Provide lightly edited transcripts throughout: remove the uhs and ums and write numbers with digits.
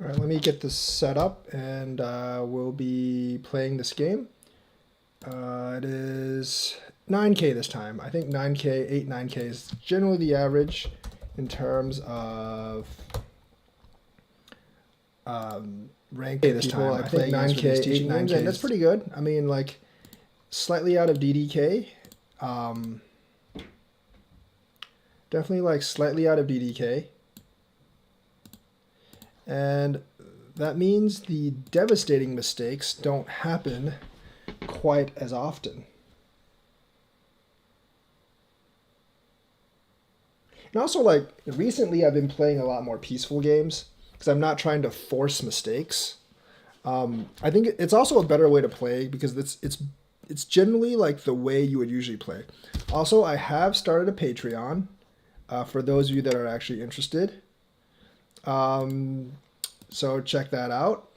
All right, let me get this set up and we'll be playing this game. It is 9k this time. I think 9k, 8, 9k is generally the average in terms of rank this people time. I think 9k, 8, 9k, and that's pretty good. I mean, like, slightly out of DDK. Definitely, like, slightly out of DDK. And that means the devastating mistakes don't happen quite as often. And also, like, recently I've been playing a lot more peaceful games because I'm not trying to force mistakes. I think it's also a better way to play because it's generally like the way you would usually play. Also, I have started a Patreon for those of you that are actually interested. So check that out.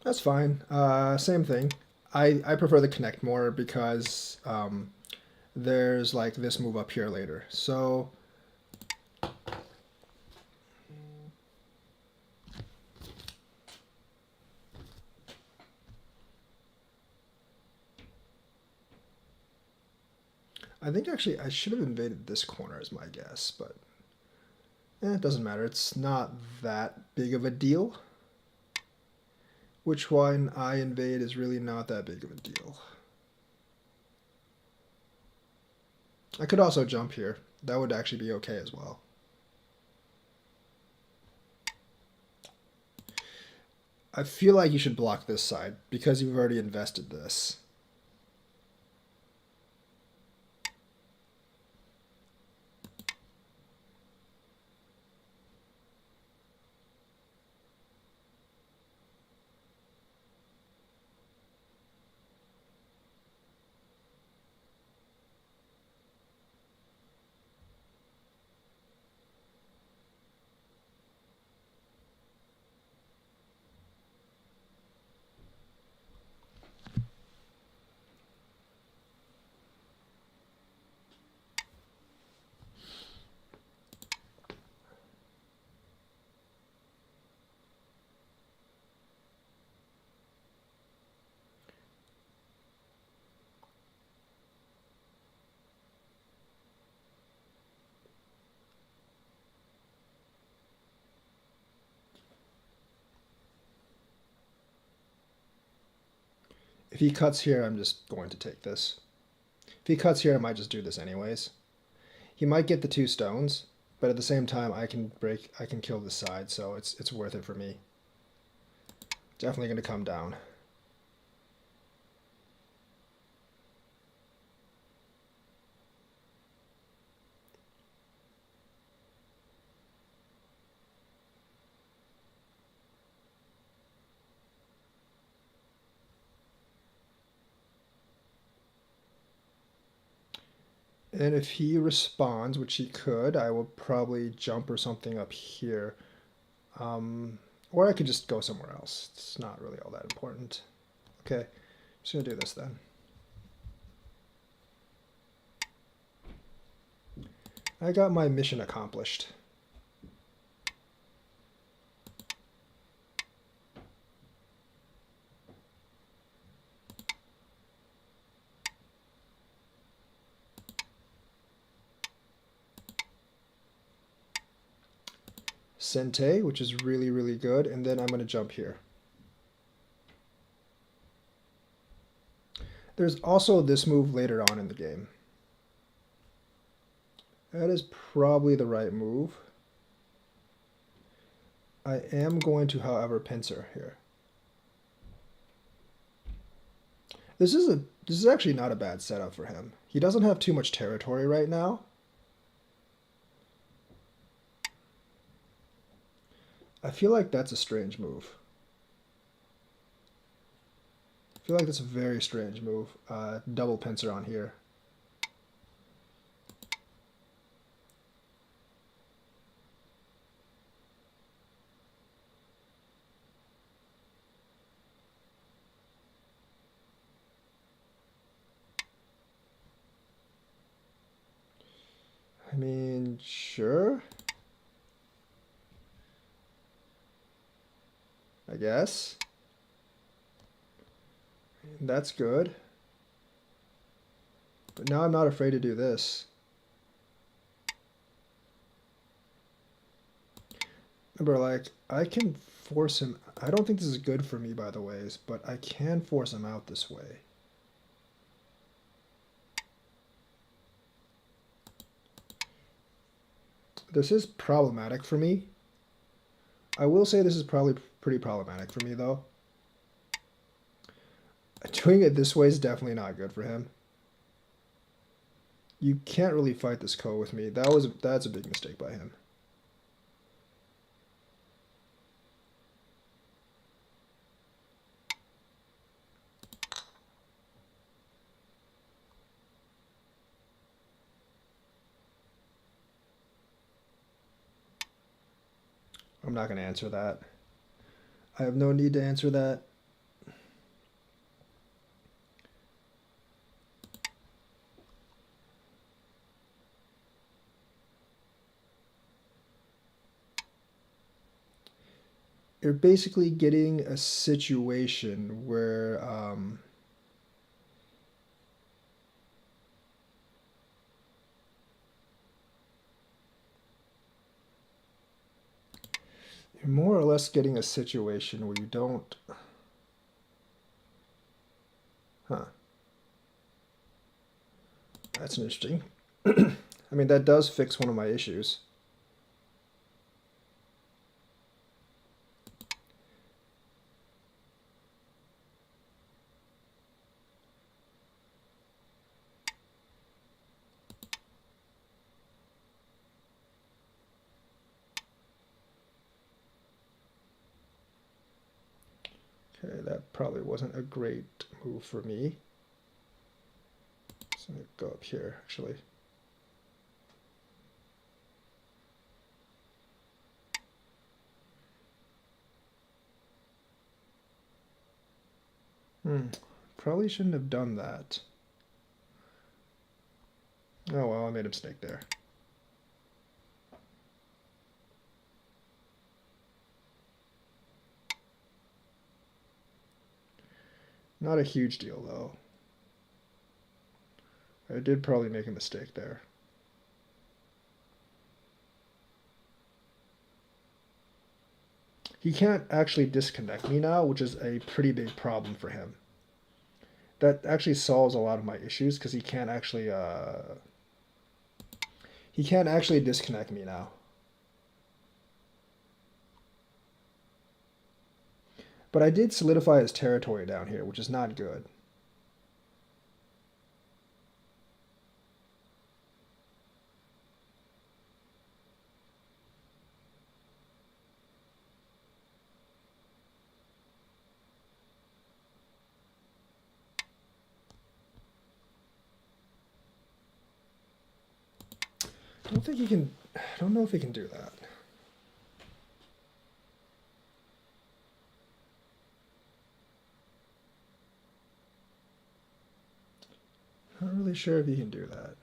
That's fine. Same thing. I prefer the connect more because there's like this move up here later. So I think actually I should have invaded this corner as my guess, but it doesn't matter. It's not that big of a deal. Which one I invade is really not that big of a deal. I could also jump here. That would actually be okay as well. I feel like you should block this side because you've already invested this. If he cuts here, I'm just going to take this. If he cuts here, I might just do this anyways. He might get the 2 stones, but at the same time, I can kill this side, so it's worth it for me. Definitely going to come down. And if he responds, which he could, I will probably jump or something up here. Or I could just go somewhere else. It's not really all that important. Okay, just gonna do this then. I got my mission accomplished. Sente, which is really, really good, and then I'm going to jump here. There's also this move later on in the game. That is probably the right move. I am going to, however, pincer here. This is actually not a bad setup for him. He doesn't have too much territory right now. I feel like that's a strange move. I feel like that's a very strange move. Double pincer on here. I mean, sure. I guess. That's good. But now I'm not afraid to do this. Remember, like, I can force him. I don't think this is good for me, by the ways, but I can force him out this way. This is problematic for me. I will say this is probably pretty problematic for me, though. Doing it this way is definitely not good for him. You can't really fight this ko with me. That's a big mistake by him. I'm not going to answer that. I have no need to answer that. You're basically getting a situation where you're more or less getting a situation where you don't... Huh. That's interesting. I mean, that does fix one of my issues. Okay, that probably wasn't a great move for me. So I'm going to go up here, actually. Probably shouldn't have done that. Oh well, I made a mistake there. Not a huge deal, though. I did probably make a mistake there. He can't actually disconnect me now, which is a pretty big problem for him. That actually solves a lot of my issues because he can't actually disconnect me now. But I did solidify his territory down here, which is not good. I don't think he can... I don't know if he can do that. Not really sure if he can do that.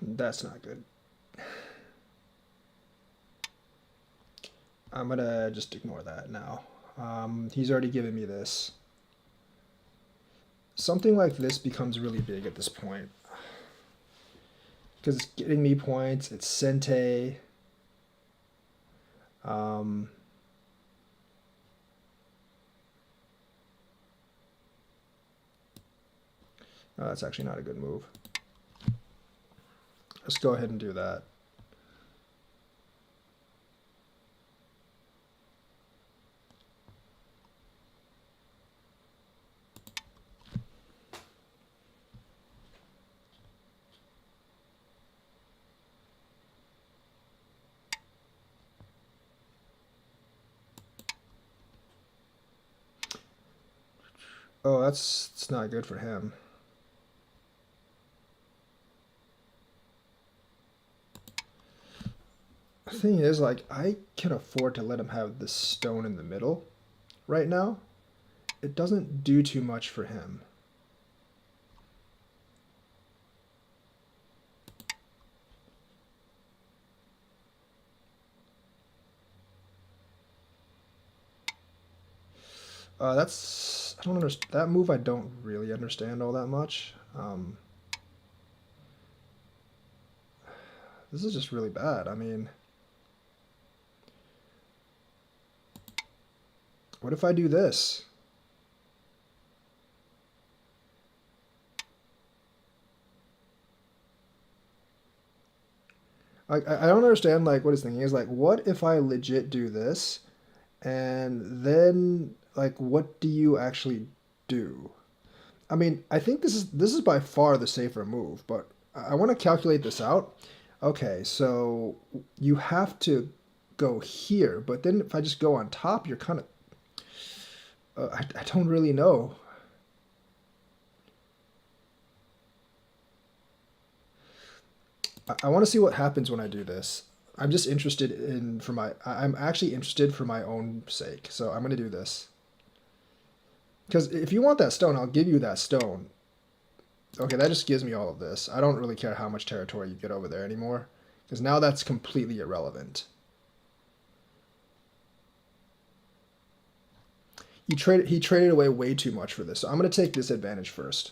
That's not good. I'm gonna just ignore that now. He's already given me this. Something like this becomes really big at this point. Because it's getting me points, it's Sente. No, that's actually not a good move. Let's go ahead and do that. Oh, it's not good for him. The thing is, like, I can afford to let him have this stone in the middle right now. It doesn't do too much for him. That's I don't understand that move. I don't really understand all that much. This is just really bad. I mean, what if I do this? I don't understand like what he's thinking is like, what if I legit do this, and then like, what do you actually do? I mean, I think this is by far the safer move, but I want to calculate this out. Okay, so you have to go here, but then if I just go on top, you're kind of I don't really know. I want to see what happens when I do this. I'm just interested in for my I'm actually interested for my own sake. So I'm going to do this. Because if you want that stone, I'll give you that stone. Okay, that just gives me all of this. I don't really care how much territory you get over there anymore. Because now that's completely irrelevant. He traded away way too much for this. So I'm going to take this advantage first.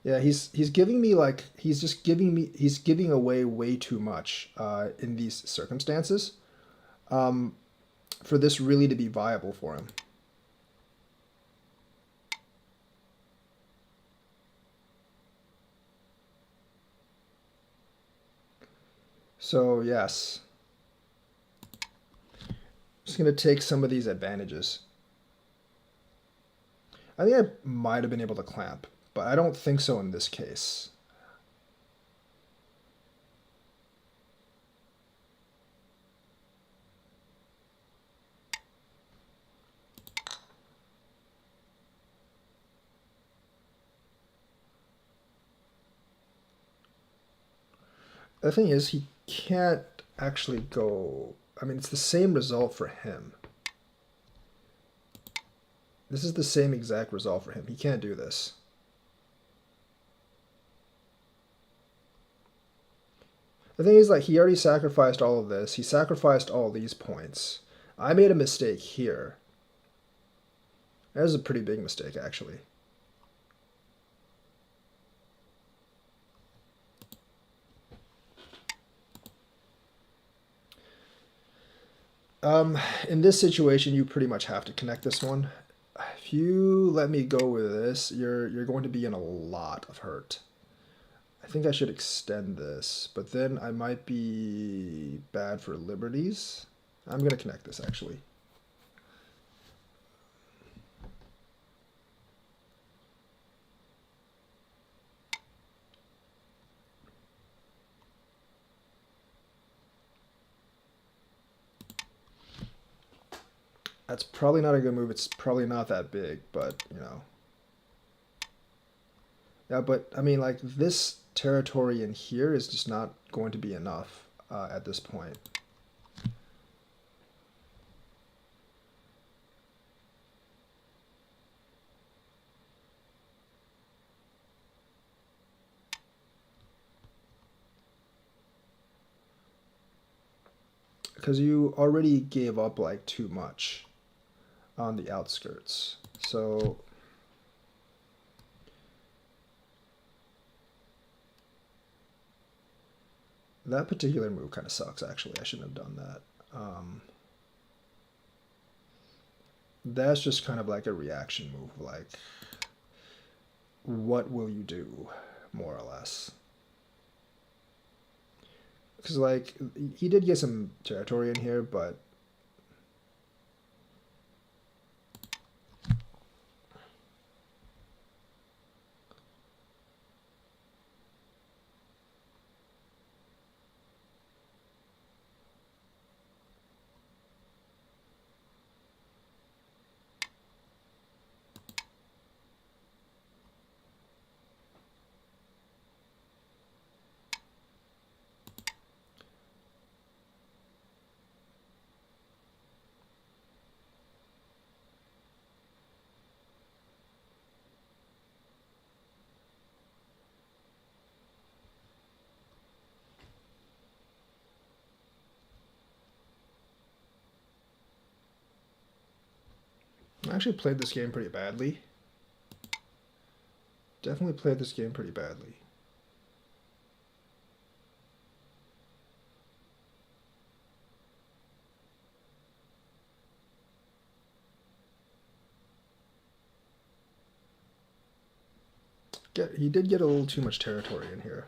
Yeah, he's giving me like he's giving away way too much in these circumstances for this really to be viable for him. So yes, just gonna take some of these advantages. I think I might have been able to clamp, but I don't think so in this case. The thing is, he can't actually go. I mean, it's the same result for him. This is the same exact result for him. He can't do this. The thing is, like, he already sacrificed all of this. He sacrificed all these points. I made a mistake here. That was a pretty big mistake, actually. In this situation, you pretty much have to connect this one. If you let me go with this, you're going to be in a lot of hurt. I think I should extend this, but then I might be bad for liberties. I'm gonna connect this actually. That's probably not a good move. It's probably not that big, but you know. Yeah, but I mean, like this territory in here is just not going to be enough at this point. Because you already gave up like too much on the outskirts. So that particular move kind of sucks, actually. I shouldn't have done that. That's just kind of like a reaction move, like, what will you do, more or less? Because, like, he did get some territory in here, but actually played this game pretty badly. Definitely played this game pretty badly. He did get a little too much territory in here.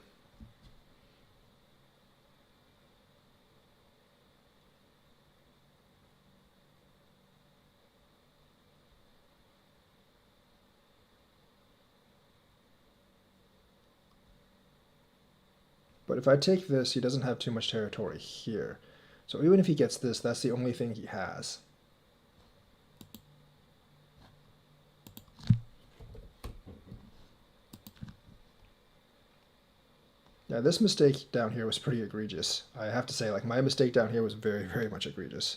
But if I take this, he doesn't have too much territory here. So even if he gets this, that's the only thing he has. Yeah, this mistake down here was pretty egregious. I have to say, like, my mistake down here was very, very much egregious.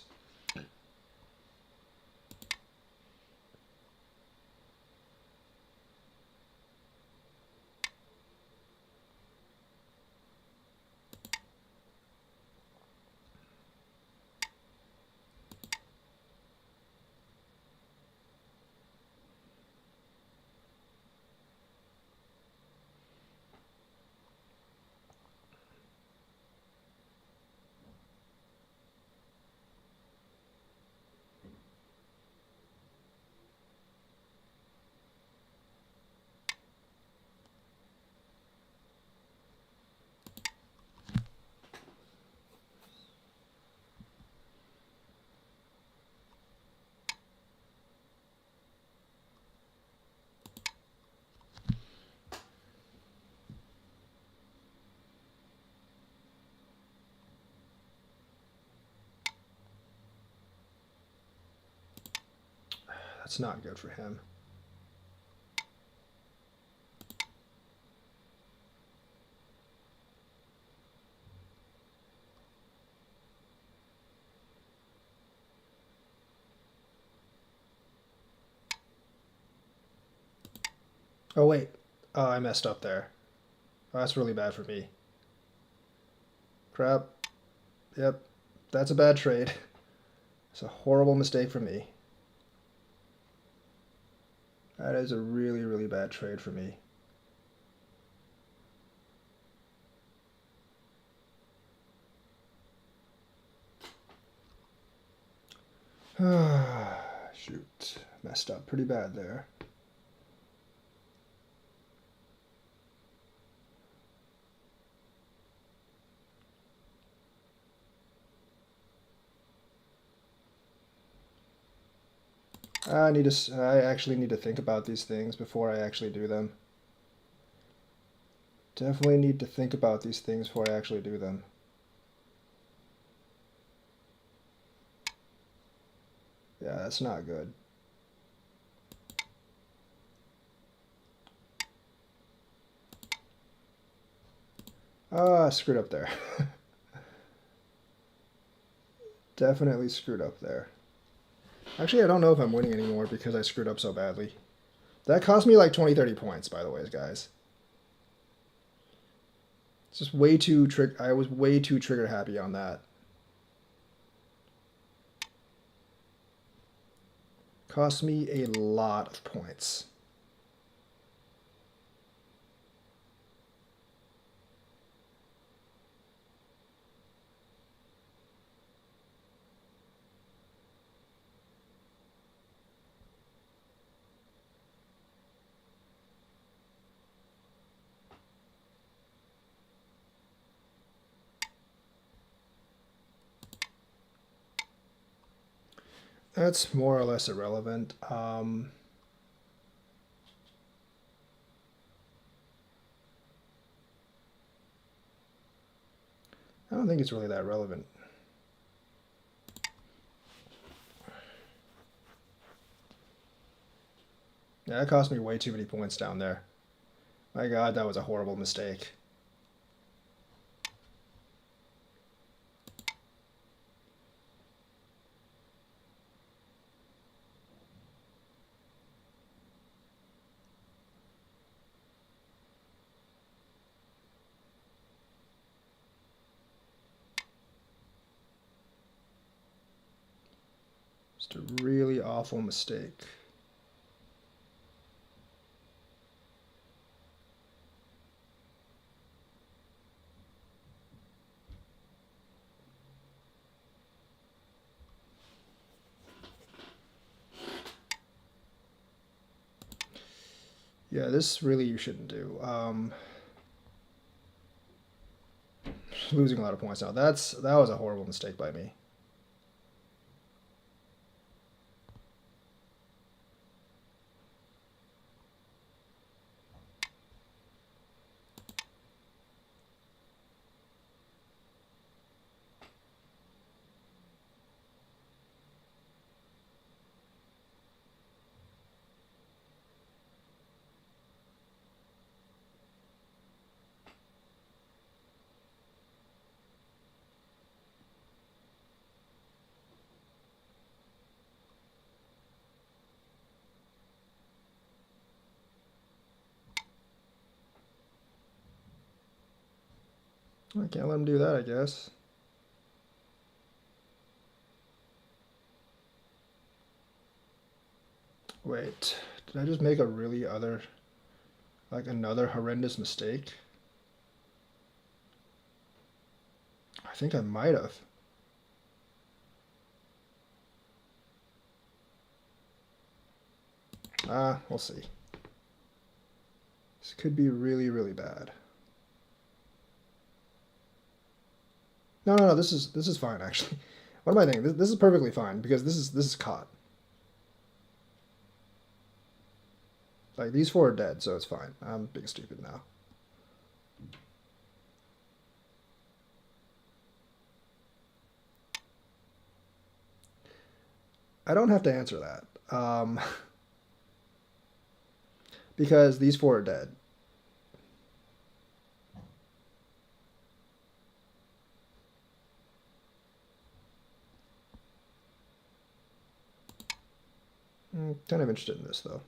That's not good for him. Oh, wait. Oh, I messed up there. Oh, that's really bad for me. Crap. Yep. That's a bad trade. It's a horrible mistake for me. That is a really, really bad trade for me. Shoot. Messed up pretty bad there. I actually need to think about these things before I actually do them. Definitely need to think about these things before I actually do them. Yeah, that's not good. I screwed up there. Definitely screwed up there. Actually, I don't know if I'm winning anymore because I screwed up so badly. That cost me like 20, 30 points, by the way, guys. It's just way too I was way too trigger happy on that. Cost me a lot of points. That's more or less irrelevant. I don't think it's really that relevant. Yeah, that cost me way too many points down there. My God, that was a horrible mistake. Just a really awful mistake. Yeah, this really you shouldn't do. Losing a lot of points now. That was a horrible mistake by me. I can't let him do that, I guess. Wait, did I just make a really another horrendous mistake? I think I might have. We'll see. This could be really, really bad. No, this is fine actually. What am I thinking? This is perfectly fine because this is caught. Like these four are dead, so it's fine. I'm being stupid now. I don't have to answer that. Because these four are dead. Kind of interested in this though.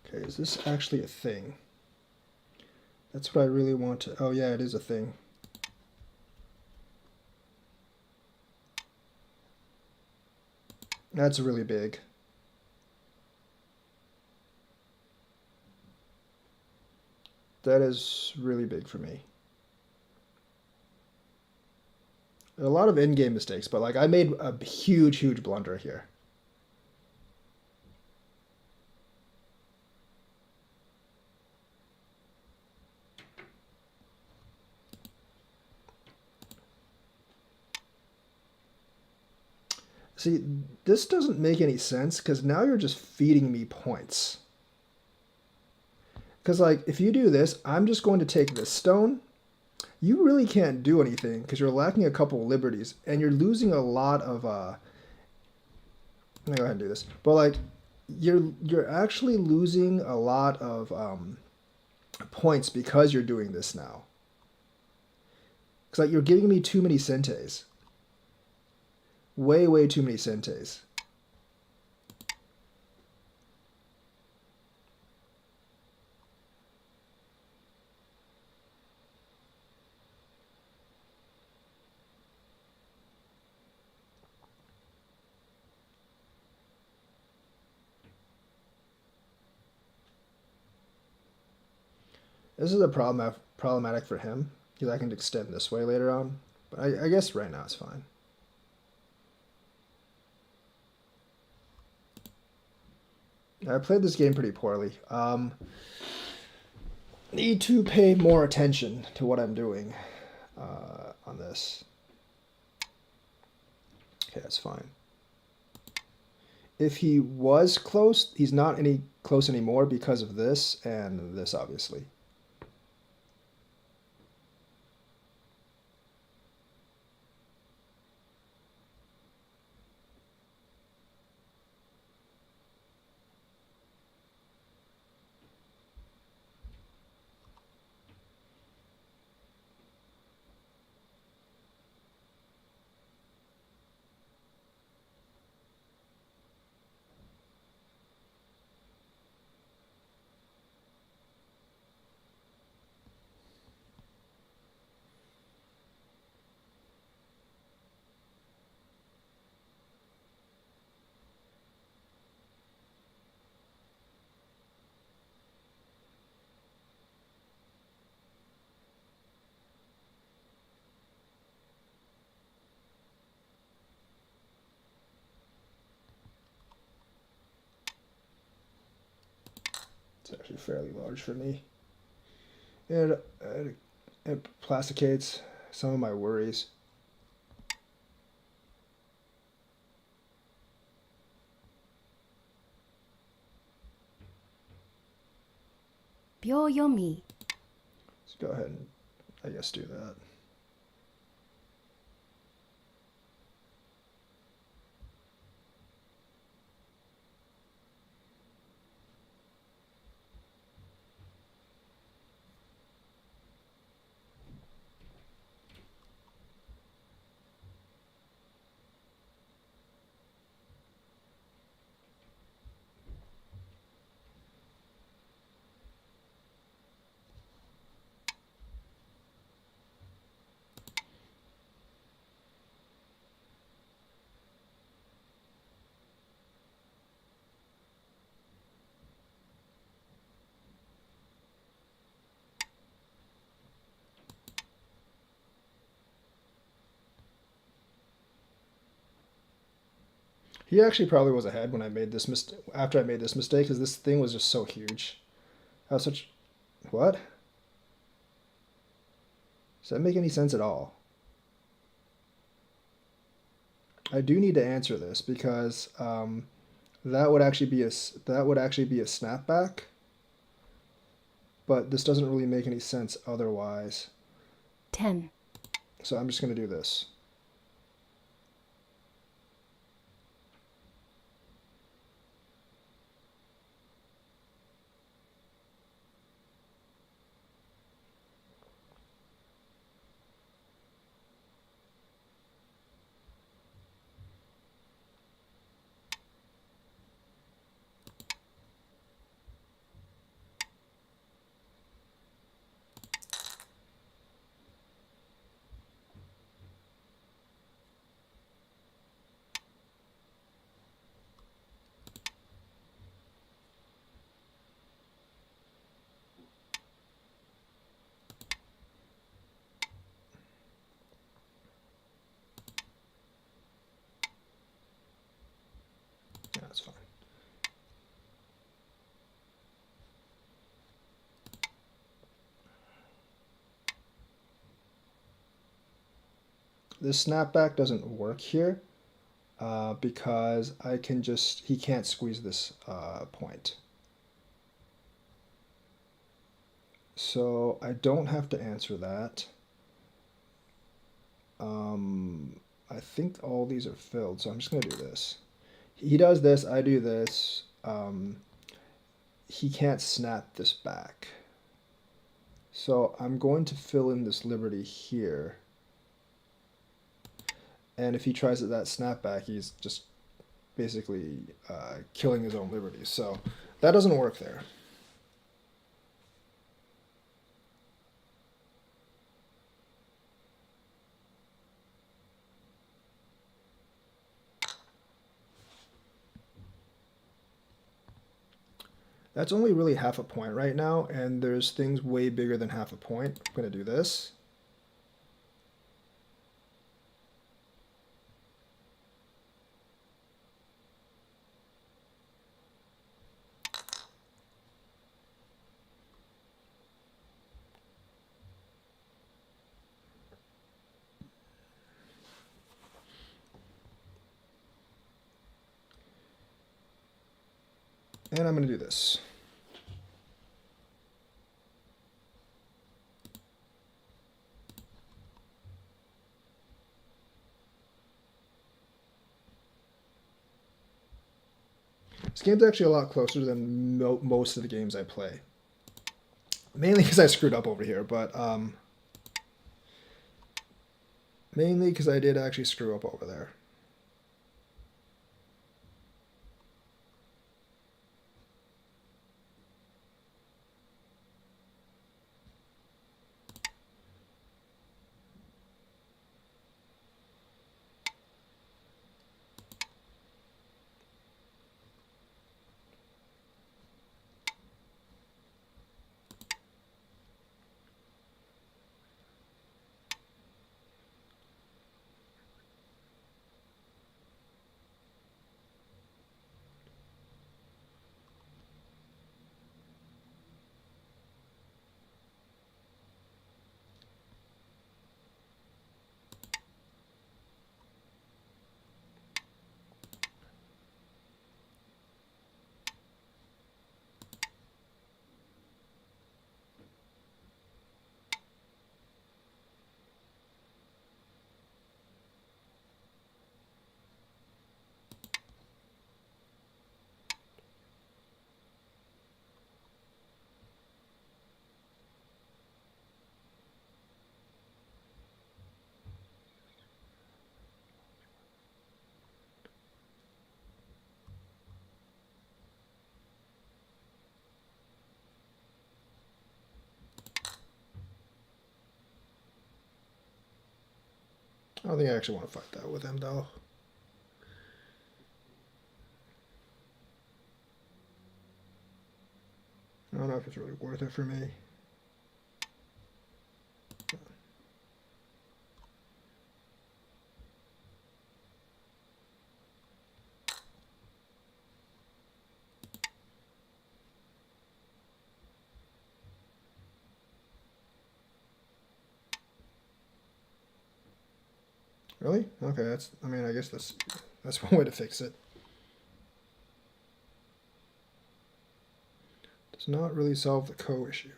Okay, is this actually a thing? That's what I really want to... Oh yeah, it is a thing. That's really big. That is really big for me. A lot of endgame mistakes, but like I made a huge, huge blunder here. See, this doesn't make any sense because now you're just feeding me points. Because like if you do this, I'm just going to take this stone. You really can't do anything because you're lacking a couple liberties and you're losing a lot of let me go ahead and do this. But like you're actually losing a lot of points because you're doing this now. Because like you're giving me too many centes. Way, way too many centes. This is a problematic for him because I can extend this way later on. But I guess right now it's fine. I played this game pretty poorly. Need to pay more attention to what I'm doing on this. Okay, that's fine. If he was close, he's not any close anymore because of this and this, obviously. It's actually fairly large for me. And it plasticates some of my worries. Byoyomi. Let's go ahead and, I guess, do that. He actually probably was ahead when I made this mistake. After I made this mistake, because this thing was just so huge. I was such. What? Does that make any sense at all? I do need to answer this because that would actually be a snapback, but this doesn't really make any sense otherwise. 10. So I'm just going to do this. Yeah, that's fine. This snapback doesn't work here because he can't squeeze this point. So I don't have to answer that. I think all these are filled, so I'm just going to do this. He does this, I do this. He can't snap this back. So I'm going to fill in this liberty here. And if he tries that snapback, he's just basically killing his own liberty. So that doesn't work there. That's only really half a point right now, and there's things way bigger than half a point. I'm going to do this. And I'm going to do this. This game's actually a lot closer than most of the games I play. Mainly because I screwed up over here, but mainly because I did actually screw up over there. I don't think I actually want to fight that with him, though. I don't know if it's really worth it for me. Really? Okay, that's, I mean, I guess that's one way to fix it. Does not really solve the co-issue.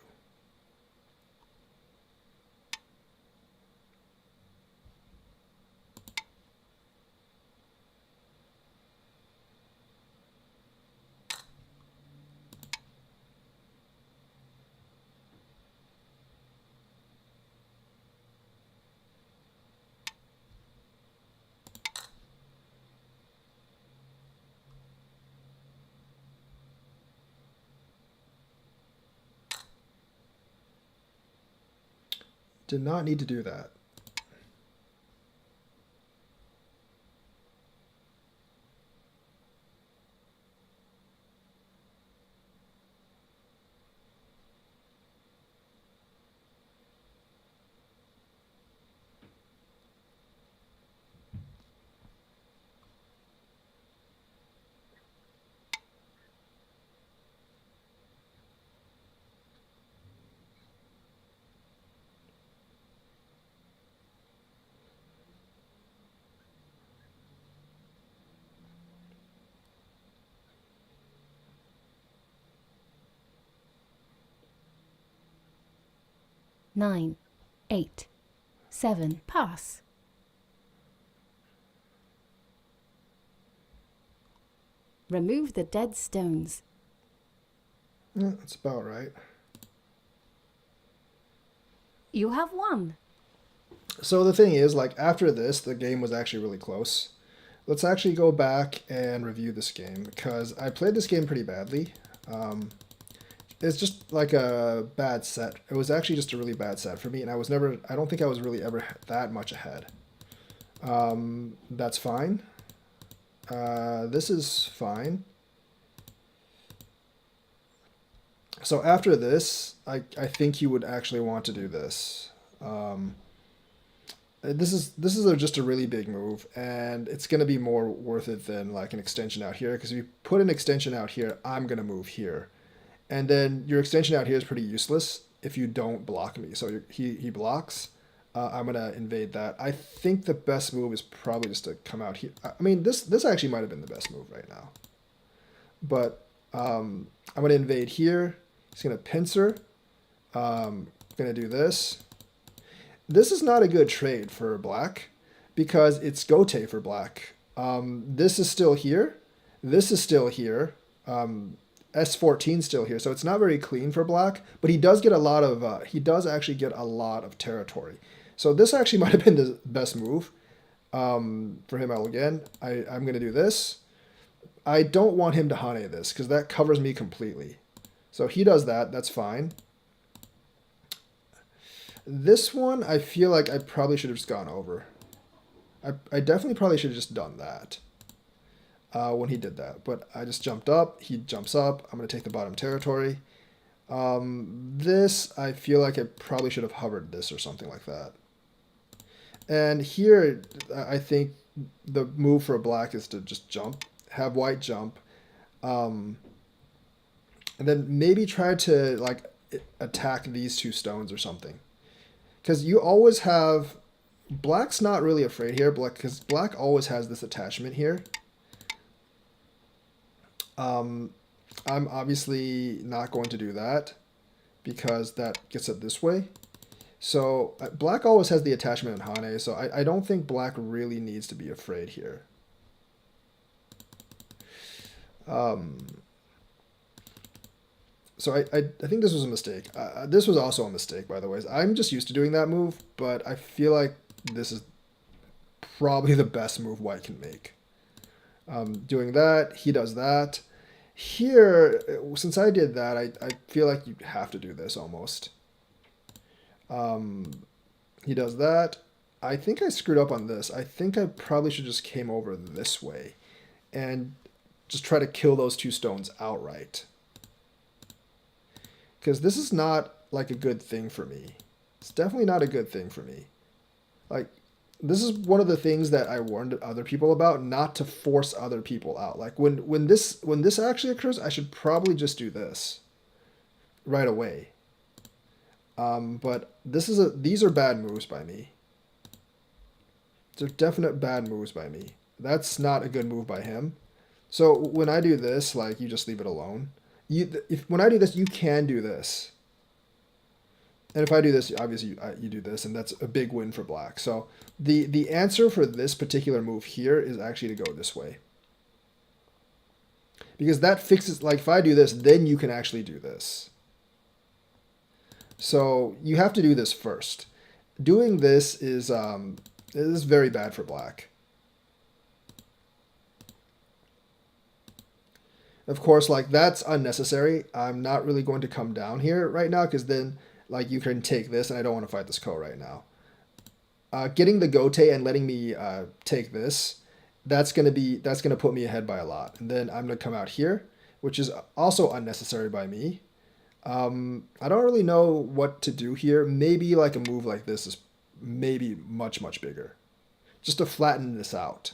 Did not need to do that. Nine, 8, 7, pass. Remove the dead stones. Yeah, that's about right. You have won. So the thing is, like, after this, the game was actually really close. Let's actually go back and review this game, because I played this game pretty badly. It's just like a bad set. It was actually just a really bad set for me, and I don't think I was really ever that much ahead. That's fine. This is fine. So after this, I think you would actually want to do this. This is just a really big move, and it's going to be more worth it than like an extension out here, because if you put an extension out here, I'm going to move here. And then your extension out here is pretty useless if you don't block me. So he blocks. I'm going to invade that. I think the best move is probably just to come out here. I mean, this actually might have been the best move right now. But I'm going to invade here. He's going to pincer. Going to do this. This is not a good trade for black because it's Gote for black. This is still here. This is still here. S14 still here, so it's not very clean for black. But he does get a lot of. He does actually get a lot of territory. So this actually might have been the best move for him. Again, I'm gonna do this. I don't want him to Hane this because that covers me completely. So he does that. That's fine. This one, I feel like I probably should have just gone over. I definitely probably should have just done that when he did that. But I just jumped up. He jumps up. I'm going to take the bottom territory. This, I feel like I probably should have hovered this or something like that. And here, I think the move for a black is to just jump. Have white jump. And then maybe try to like attack these two stones or something. Because you always have... Black's not really afraid here, because black always has this attachment here. I'm obviously not going to do that, because that gets it this way. So black always has the attachment in Hane, so I don't think black really needs to be afraid here. So I think this was a mistake. This was also a mistake, by the way. I'm just used to doing that move, but I feel like this is probably the best move white can make. Doing that, he does that. Here, since I did that, I feel like you have to do this almost. He does that. I think I screwed up on this. I think I probably should just came over this way and just try to kill those two stones outright. Because this is not like a good thing for me. It's definitely not a good thing for me. Like, this is one of the things that I warned other people about, not to force other people out. Like when this actually occurs, I should probably just do this right away. But these are bad moves by me. They're definite bad moves by me. That's not a good move by him. So when I do this, like, you just leave it alone. When I do this, you can do this. And if I do this, obviously you do this, and that's a big win for black. So the answer for this particular move here is actually to go this way. Because that fixes, like, if I do this, then you can actually do this. So you have to do this first. Doing this is very bad for black. Of course, like, that's unnecessary. I'm not really going to come down here right now because then, like, you can take this, and I don't want to fight this ko right now. Getting the gote and letting me take this, that's gonna put me ahead by a lot. And then I'm gonna come out here, which is also unnecessary by me. I don't really know what to do here. Maybe like a move like this is maybe much, much bigger, just to flatten this out.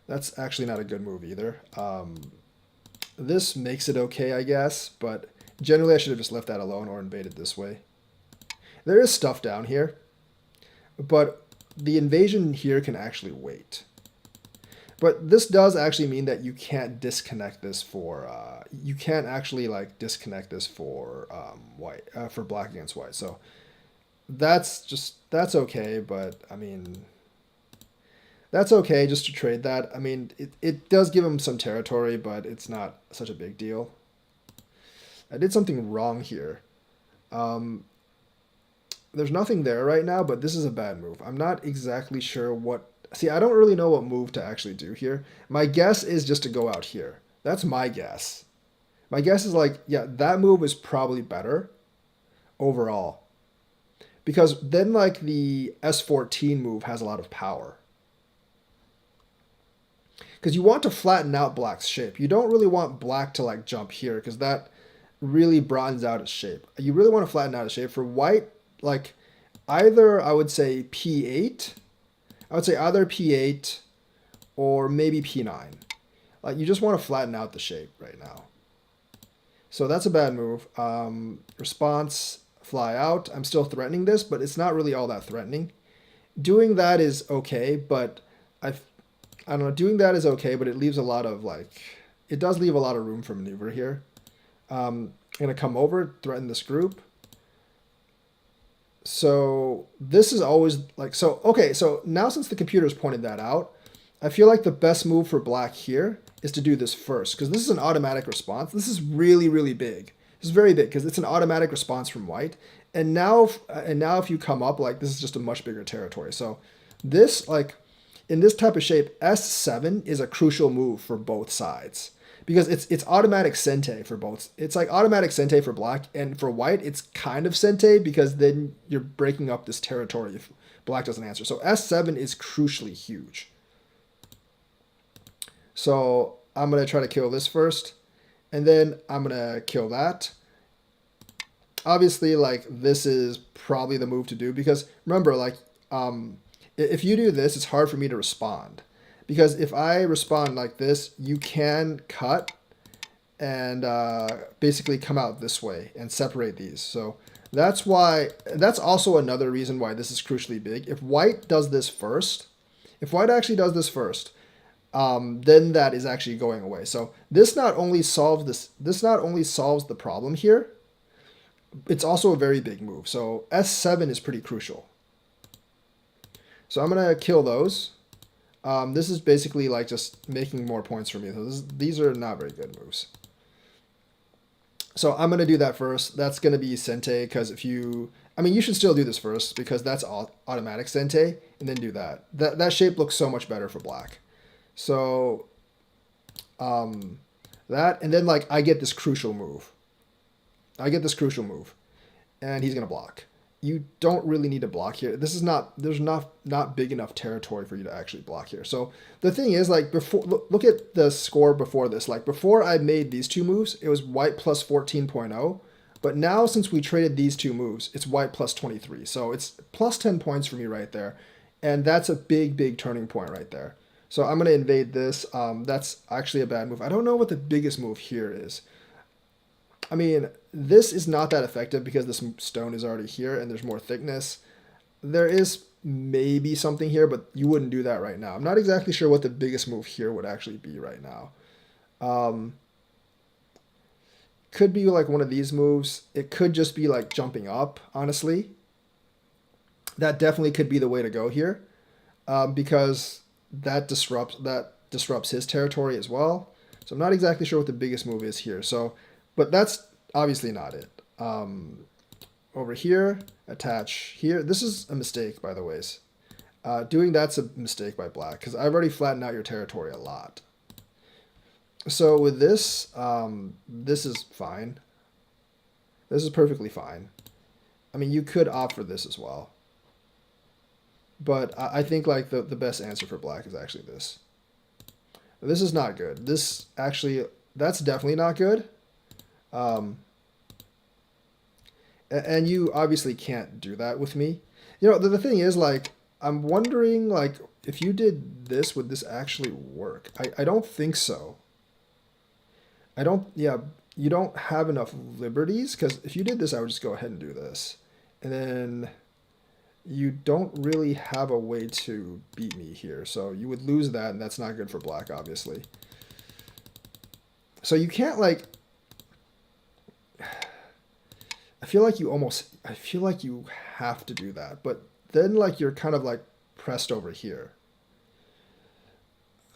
That's actually not a good move either. This makes it okay, I guess, but generally I should have just left that alone or invaded this way. There is stuff down here, but the invasion here can actually wait. But this does actually mean that you can't disconnect this for, you can't actually, like, disconnect this for white, for black against white. So that's okay, but I mean, that's okay just to trade that. I mean, it does give him some territory, but it's not such a big deal. I did something wrong here. There's nothing there right now, but this is a bad move. I'm not exactly sure what... See, I don't really know what move to actually do here. My guess is just to go out here. That's my guess. My guess is like, yeah, that move is probably better overall. Because then, like, the S14 move has a lot of power. Because you want to flatten out black's shape. You don't really want black to, like, jump here, because that really broadens out its shape. You really want to flatten out its shape. For white, like, either, I would say P8... I would say either P8 or maybe P9. Like, you just want to flatten out the shape right now. So that's a bad move. Response, fly out. I'm still threatening this, but it's not really all that threatening. Doing that is okay, but I don't know. Doing that is okay, but it leaves a lot of, like, it does leave a lot of room for maneuver here. I'm going to come over, threaten this group. So this is always like, so, okay, so now since the computer's pointed that out, I feel like the best move for black here is to do this first, because this is an automatic response. This is really, really big. This is very big because it's an automatic response from white. And now if you come up, like, this is just a much bigger territory. So this, like, in this type of shape, S7 is a crucial move for both sides. Because it's automatic sente for both. It's like automatic sente for black, and for white, it's kind of sente because then you're breaking up this territory if black doesn't answer. So S7 is crucially huge. So I'm going to try to kill this first, and then I'm going to kill that. Obviously, like, this is probably the move to do because, remember, like, if you do this, it's hard for me to respond. Because if I respond like this, you can cut and basically come out this way and separate these. So that's why, that's also another reason why this is crucially big. If white does this first, if white actually does this first, then that is actually going away. So this not only solves the problem here, it's also a very big move. So S7 is pretty crucial. So I'm going to kill those. This is basically like just making more points for me. So these are not very good moves. So I'm going to do that first. That's going to be sente because if you... I mean, you should still do this first because that's automatic sente, and then do that. That shape looks so much better for black. So that, and then, like, I get this crucial move. and he's gonna block. You don't really need to block here. This is not, there's not big enough territory for you to actually block here. So the thing is, like, before, look at the score before this. Like, before I made these two moves, it was white plus 14.0. But now, since we traded these two moves, it's white plus 23. So it's plus 10 points for me right there. And that's a big turning point right there. So I'm going to invade this. That's actually a bad move. I don't know what the biggest move here is. I mean, this is not that effective because this stone is already here and there's more thickness. There is maybe something here, but you wouldn't do that right now. I'm not exactly sure what the biggest move here would actually be right now. Could be like one of these moves. It could just be like jumping up, honestly. That definitely could be the way to go here, because that disrupts his territory as well. So I'm not exactly sure what the biggest move is here. So, but that's obviously not it. Over here, attach here. This is a mistake, by the ways. Doing that's a mistake by black because I've already flattened out your territory a lot. So with this, this is fine. This is perfectly fine. I mean, you could opt for this as well. But I think like the best answer for black is actually this. This is not good. This actually, that's definitely not good. And you obviously can't do that with me. You know, the thing is, like, I'm wondering, like, if you did this, would this actually work? I don't think so. Yeah, you don't have enough liberties, because if you did this, I would just go ahead and do this. And then you don't really have a way to beat me here. So you would lose that, and that's not good for black, obviously. So you can't, like... I feel like you have to do that. But then, like, you're kind of, like, pressed over here.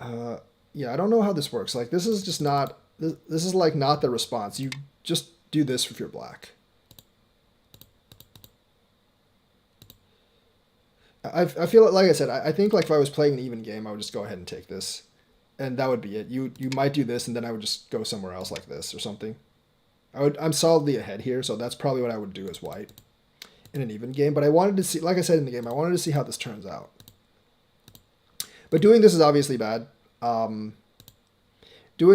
Yeah, I don't know how this works. Like, this is just not... This is, like, not the response. You just do this if you're black. I feel like I said, I think like if I was playing an even game, I would just go ahead and take this. And that would be it. You might do this, and then I would just go somewhere else like this or something. I'm solidly ahead here, so that's probably what I would do as white in an even game. But I wanted to see, like I said in the game, I wanted to see how this turns out. But doing this is obviously bad. Doing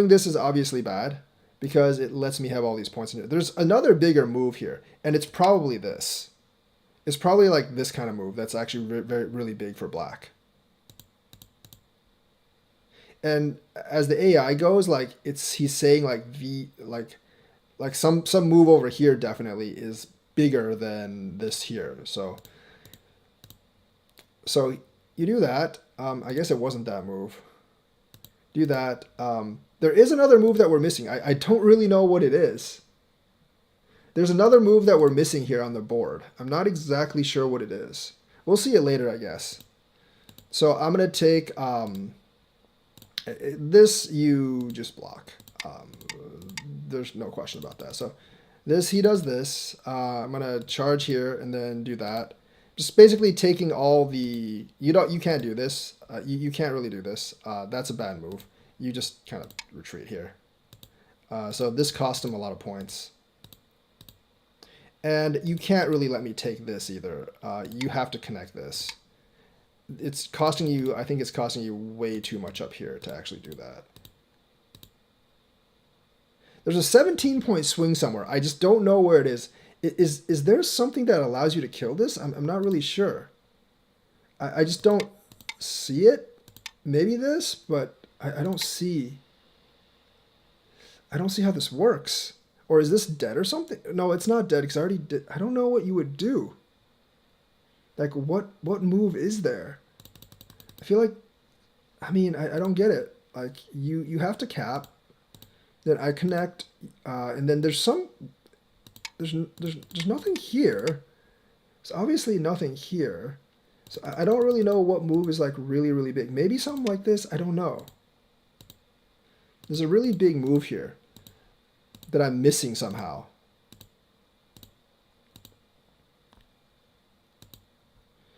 this is obviously bad because it lets me have all these points in here. There's another bigger move here, and it's probably this. It's probably like this kind of move that's actually really big for black. And as the AI goes, like he's saying like some move over here definitely is bigger than this here. So you do that. I guess it wasn't that move. Do that. There is another move that we're missing. I don't really know what it is. There's another move that we're missing here on the board. I'm not exactly sure what it is. We'll see it later, I guess. So I'm going to take this, you just block. There's no question about that. So this, he does this. I'm going to charge here and then do that. Just basically taking all the... You can't do this. You can't really do this. That's a bad move. You just kind of retreat here. So this cost him a lot of points. And you can't really let me take this either. You have to connect this. It's costing you, I think it's costing you way too much up here to actually do that. There's a 17-point swing somewhere. I just don't know where it is. Is there something that allows you to kill this? I'm not really sure. I just don't see it. Maybe this, but I don't see. I don't see how this works. Or is this dead or something? No, it's not dead because I already did. I don't know what you would do. Like, what move is there? I feel like, I mean, I don't get it. Like, you have to cap. Then I connect, and then there's nothing here. There's obviously nothing here. So I don't really know what move is, like, really big. Maybe something like this. I don't know. There's a really big move here that I'm missing somehow.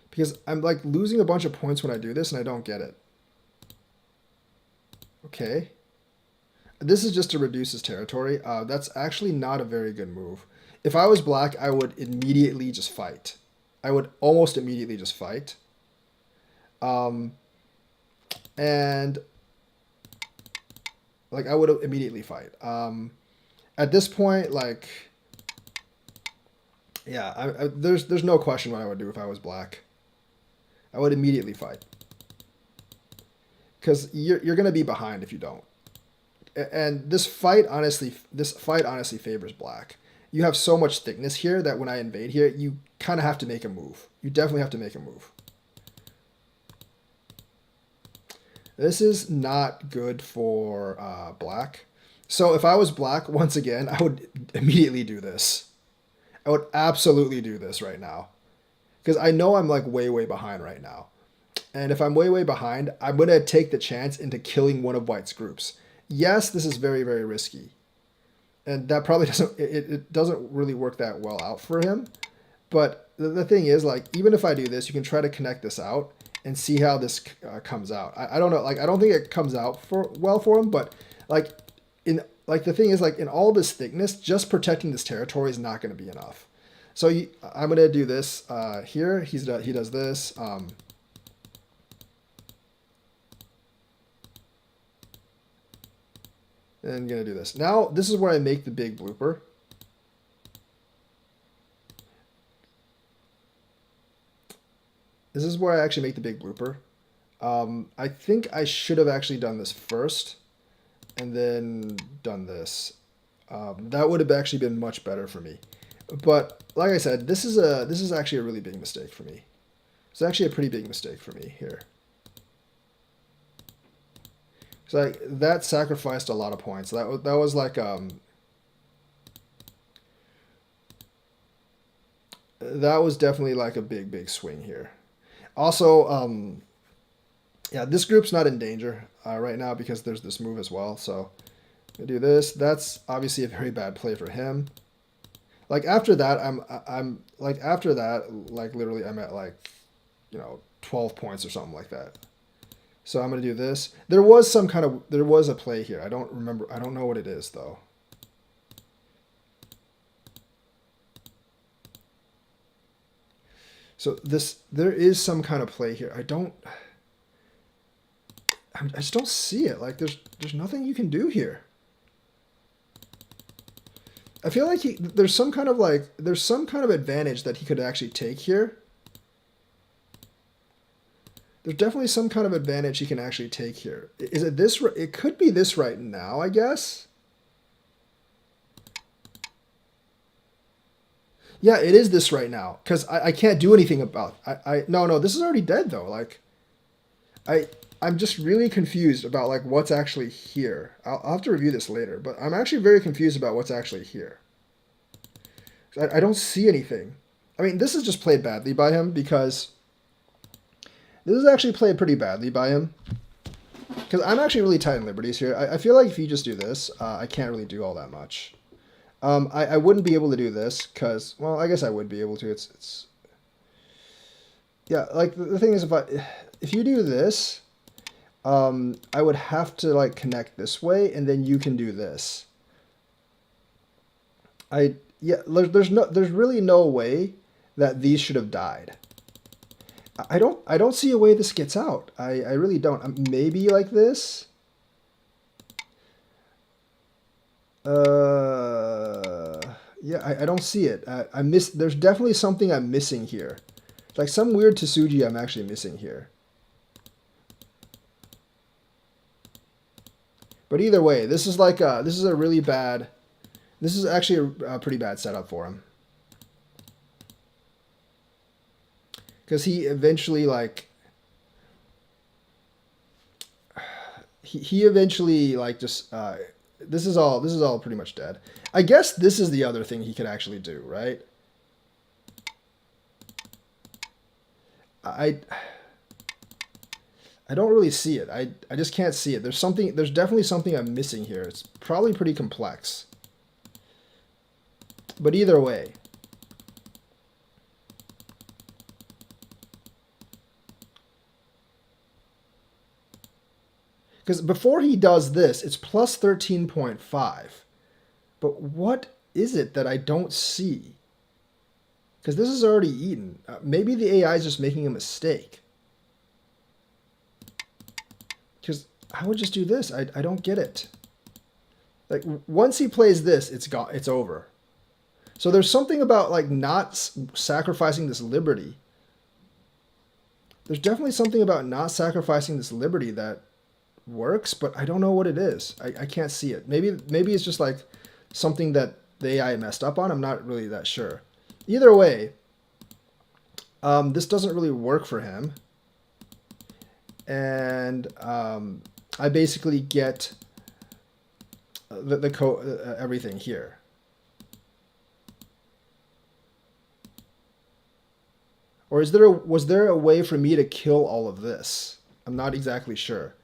Because I'm like losing a bunch of points when I do this and I don't get it. Okay. This is just to reduce his territory. That's actually not a very good move. if I was black, I would immediately just fight. I would almost immediately just fight. And like I would immediately fight. At this point, like, yeah, there's no question what I would do if I was black. I would immediately fight because you're gonna be behind if you don't. And this fight honestly favors black. You have so much thickness here that when I invade here, you kind of have to make a move. You definitely have to make a move. This is not good for black. So if I was black, once again, I would immediately do this. I would absolutely do this right now. Because I know I'm like way, way behind right now. And if I'm way, way behind, I'm going to take the chance into killing one of white's groups. Yes, this is very, very risky. And that probably it doesn't really work that well out for him. But the thing is, like, even if I do this, you can try to connect this out and see how this comes out. I don't know, like, I don't think it comes out well for him, but like the thing is, like, in all this thickness, just protecting this territory is not going to be enough. So I'm going to do this here. He does this. And I'm going to do this. Now, this is where I make the big blooper. This is where I actually make the big blooper. I think I should have actually done this first and then done this. That would have actually been much better for me. But like I said, this is actually a really big mistake for me. It's actually a pretty big mistake for me here. So like, that sacrificed a lot of points. That was like that was definitely like a big swing here. Also, yeah, this group's not in danger right now because there's this move as well. So I do this. That's obviously a very bad play for him. Like after that, I'm like after that, like literally I'm at like, 12 points or something like that. So I'm gonna do this. There was a play here. I don't remember. I don't know what it is though. So there is some kind of play here. I just don't see it. Like there's nothing you can do here. I feel like there's some kind of advantage that he could actually take here. There's definitely some kind of advantage he can actually take here. Is it this? It could be this right now, I guess. Yeah, it is this right now because I can't do anything about. No, this is already dead though. Like, I'm just really confused about like what's actually here. I'll have to review this later, but I'm actually very confused about what's actually here. I don't see anything. I mean, this is just played badly by him because this is actually played pretty badly by him. Because I'm actually really tight in liberties here. I feel like if you just do this, I can't really do all that much. I wouldn't be able to do this because, well, I guess I would be able to. It's yeah, like the thing is if you do this, I would have to like connect this way and then you can do this. There's really no way that these should have died. I don't see a way this gets out. I really don't. Maybe like this. Yeah, I don't see it. There's definitely something I'm missing here. Like some weird Tsuji I'm actually missing here. But either way, this is a really bad. This is actually a pretty bad setup for him. Because he eventually he eventually just this is all pretty much dead. I guess this is the other thing he could actually do, right? I don't really see it. I just can't see it. There's definitely something I'm missing here. It's probably pretty complex. But either way. Because before he does this, it's plus 13.5. But what is it that I don't see? Because this is already eaten. Maybe the AI is just making a mistake. Because I would just do this. I don't get it. Like once he plays this, it's over. So there's something about like not sacrificing this liberty. There's definitely something about not sacrificing this liberty that works, but I don't know what it is. I can't see it. Maybe it's just like something that the AI messed up on. I'm not really that sure. Either way, this doesn't really work for him. And I basically get everything here. Or was there a way for me to kill all of this? I'm not exactly sure.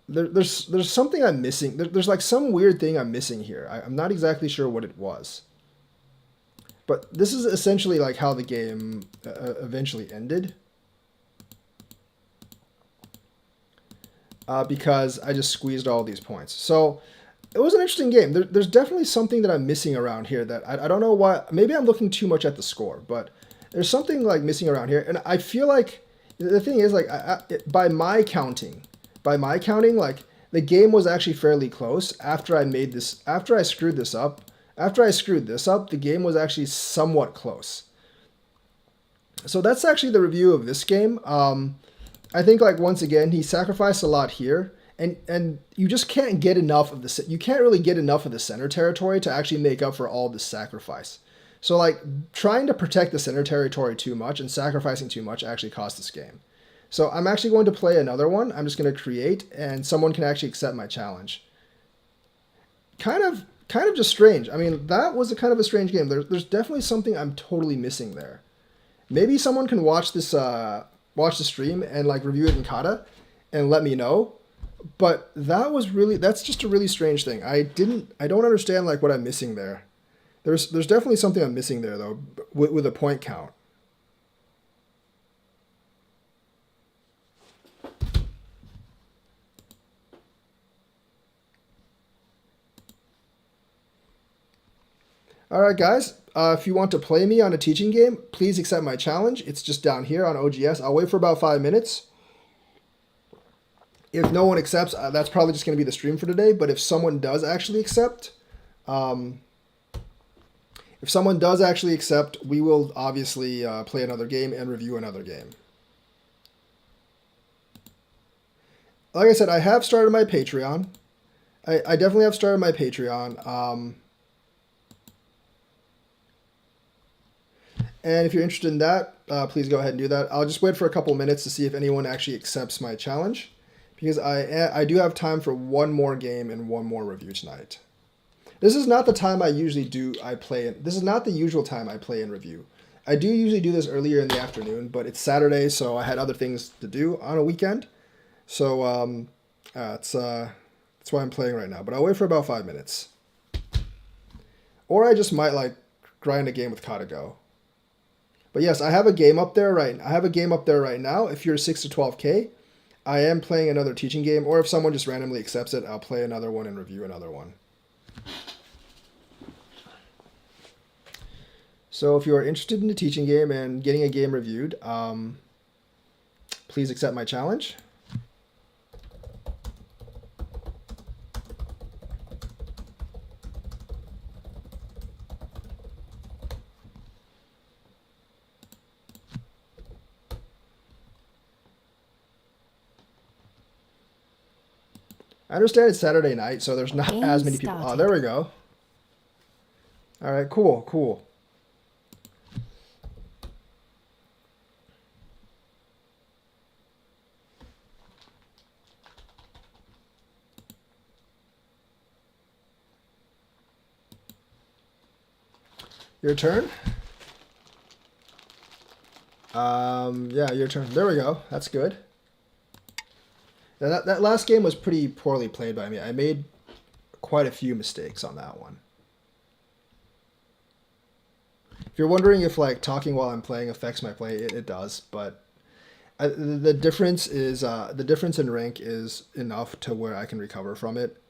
There's something I'm missing. There's like some weird thing I'm missing here. I'm not exactly sure what it was. But this is essentially like how the game eventually ended. Because I just squeezed all these points. So it was an interesting game. There's definitely something that I'm missing around here that I don't know why. Maybe I'm looking too much at the score, but there's something like missing around here. And I feel like the thing is like by my counting, like the game was actually fairly close after I made this, after I screwed this up. After I screwed this up, the game was actually somewhat close. So that's actually the review of this game. I think like once again, he sacrificed a lot here. And you just can't get enough of the, you can't really get enough of the center territory to actually make up for all this sacrifice. So like trying to protect the center territory too much and sacrificing too much actually cost this game. So I'm actually going to play another one. I'm just going to create and someone can actually accept my challenge. Kind of just strange. I mean, that was a kind of a strange game. There's definitely something I'm totally missing there. Maybe someone can watch this, watch the stream and like review it in kata and let me know. But that's just a really strange thing. I don't understand like what I'm missing there. There's definitely something I'm missing there though, with a point count. All right, guys. If you want to play me on a teaching game, please accept my challenge. It's just down here on OGS. I'll wait for about 5 minutes. If no one accepts, that's probably just going to be the stream for today. But if someone does actually accept, we will obviously play another game and review another game. Like I said, I have started my Patreon. I definitely have started my Patreon. And if you're interested in that, please go ahead and do that. I'll just wait for a couple minutes to see if anyone actually accepts my challenge, because I do have time for one more game and one more review tonight. This is not the time this is not the usual time I play and review. I do usually do this earlier in the afternoon, but it's Saturday, so I had other things to do on a weekend. So that's why I'm playing right now. But I'll wait for about 5 minutes. Or I just might like grind a game with Katago. But yes, I have a game up there right now. If you're 6 to 12k, I am playing another teaching game, or if someone just randomly accepts it, I'll play another one and review another one. So if you are interested in a teaching game and getting a game reviewed, please accept my challenge. I understand it's Saturday night, so there's not as many people. Oh, there we go. All right, cool. Your turn? Yeah, your turn. There we go. That's good. Now that last game was pretty poorly played by me. I made quite a few mistakes on that one. If you're wondering if like talking while I'm playing affects my play, it does. But the difference in rank is enough to where I can recover from it.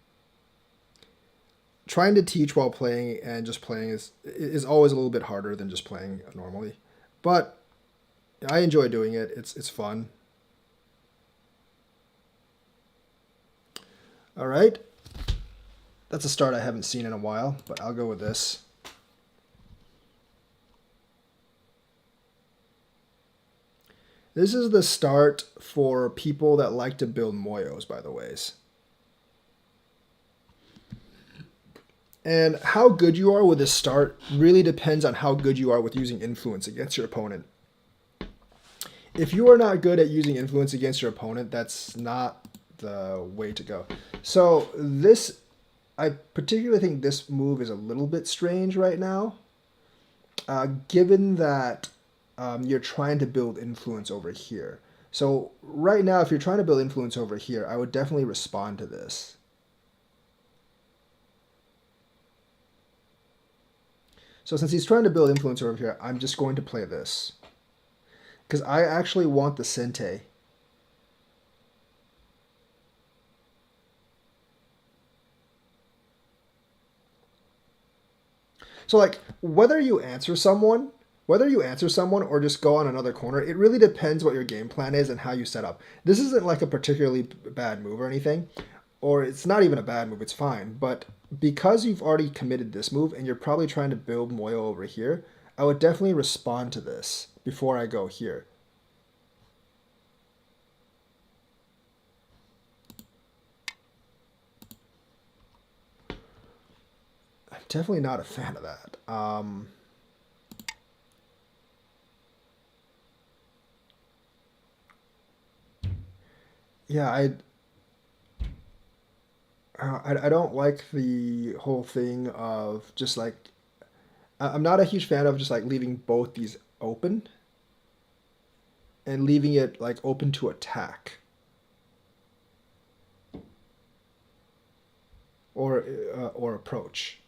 trying to teach while playing and just playing is always a little bit harder than just playing normally. But I enjoy doing it. It's fun. All right. That's a start I haven't seen in a while, but I'll go with this. This is the start for people that like to build moyos, by the ways. And how good you are with this start really depends on how good you are with using influence against your opponent. If you are not good at using influence against your opponent, that's not the way to go. So this, I particularly think this move is a little bit strange right now, given that you're trying to build influence over here. So right now, if you're trying to build influence over here, I would definitely respond to this. So since he's trying to build influence over here, I'm just going to play this. Because I actually want the Sente. So like, whether you answer someone or just go on another corner, it really depends what your game plan is and how you set up. This isn't like a particularly bad move or anything, or it's not even a bad move, it's fine. But because you've already committed this move and you're probably trying to build Moyo over here, I would definitely respond to this before I go here. I'm definitely not a fan of that. Yeah, I don't like the whole thing of just like I'm not a huge fan of just like leaving both these open and leaving it like open to attack or approach.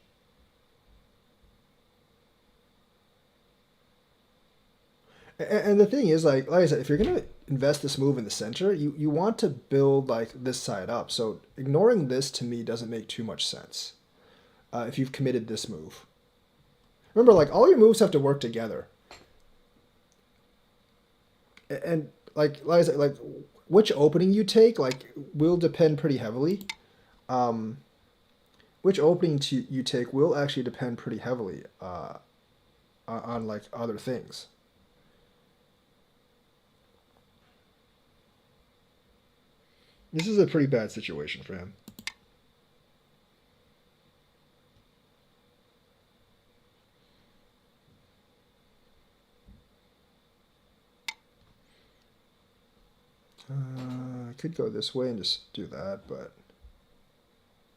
And the thing is, like I said, if you're gonna invest this move in the center, you want to build like this side up. So ignoring this to me doesn't make too much sense. If you've committed this move, remember, like all your moves have to work together. And like I said, like which opening you take like will depend pretty heavily. Um, which opening you take will actually depend pretty heavily on like other things. This is a pretty bad situation for him. I could go this way and just do that, but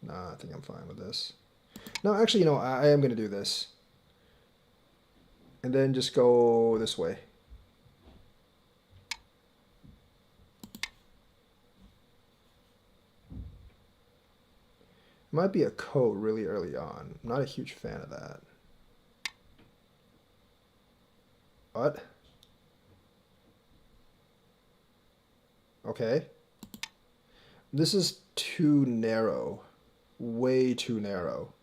nah, I think I'm fine with this. No, actually, I am going to do this. And then just go this way. It might be a coat really early on. I'm not a huge fan of that. What? Okay. This is too narrow. Way too narrow.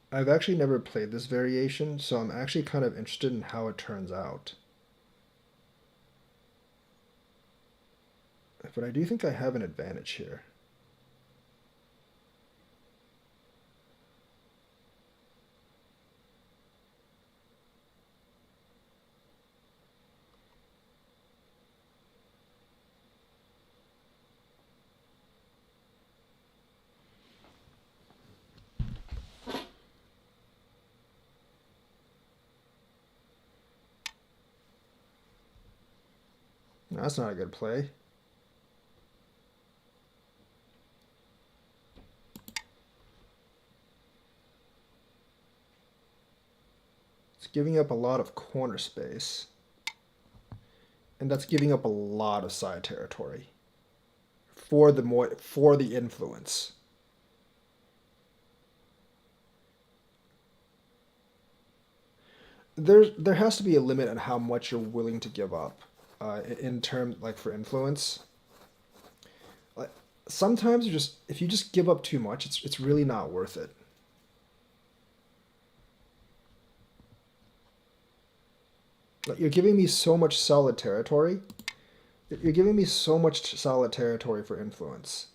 I've actually never played this variation, so I'm actually kind of interested in how it turns out. But I do think I have an advantage here. No, that's not a good play. It's giving up a lot of corner space. And that's giving up a lot of side territory for the influence. There has to be a limit on how much you're willing to give up, in term like for influence. Like sometimes you just if you just give up too much, it's really not worth it. Like you're giving me so much solid territory. You're giving me so much solid territory for influence.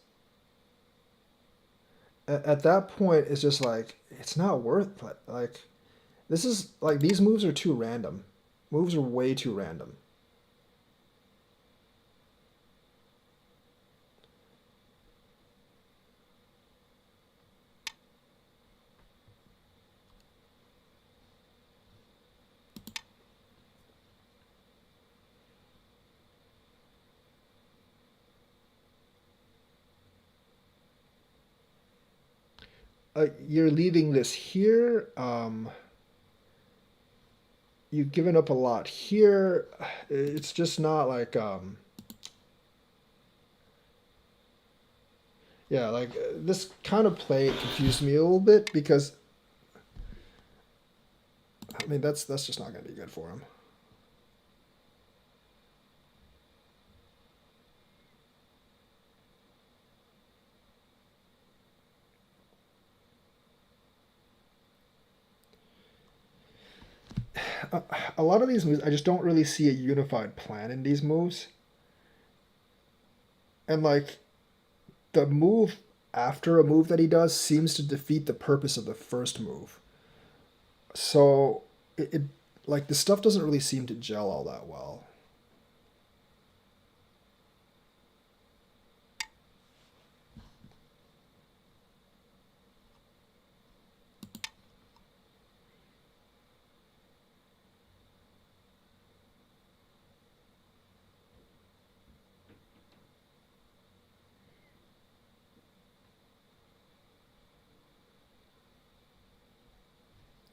At that point, it's just like it's not worth it. Like this is like these moves are too random. Moves are way too random. You're leaving this here. You've given up a lot here. It's just not like yeah, like this kind of play confused me a little bit because I mean that's just not going to be good for him. A lot of these moves, I just don't really see a unified plan in these moves, and like the move after a move that he does seems to defeat the purpose of the first move. So it like the stuff doesn't really seem to gel all that well.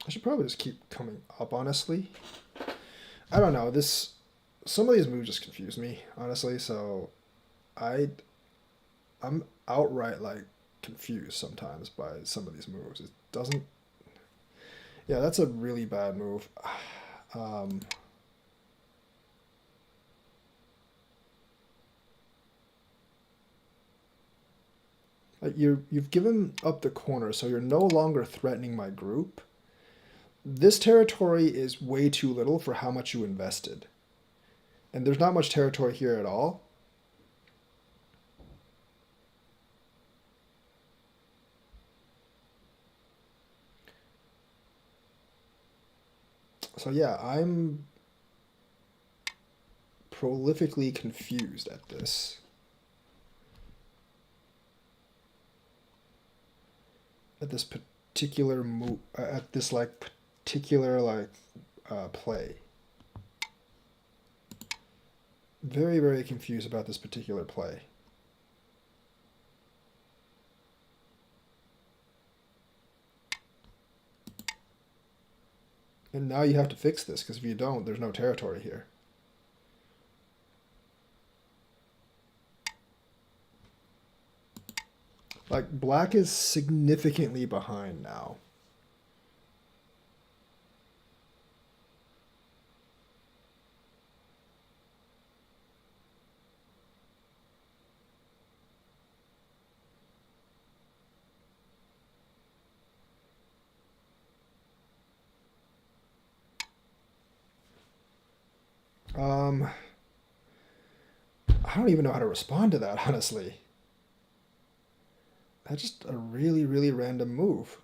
I should probably just keep coming up, honestly. I don't know. This some of these moves just confuse me, honestly. So I I'm outright like confused sometimes by some of these moves. It doesn't. Yeah, that's a really bad move. Um, you've given up the corner, so you're no longer threatening my group. This territory is way too little for how much you invested, and there's not much territory here at all. So yeah, I'm prolifically confused at this. At this particular move, at this like particular like play. Very very confused about this particular play. And now you have to fix this because if you don't, there's no territory here. Like black is significantly behind now. Um, I don't even know how to respond to that, honestly. That's just a really, really random move.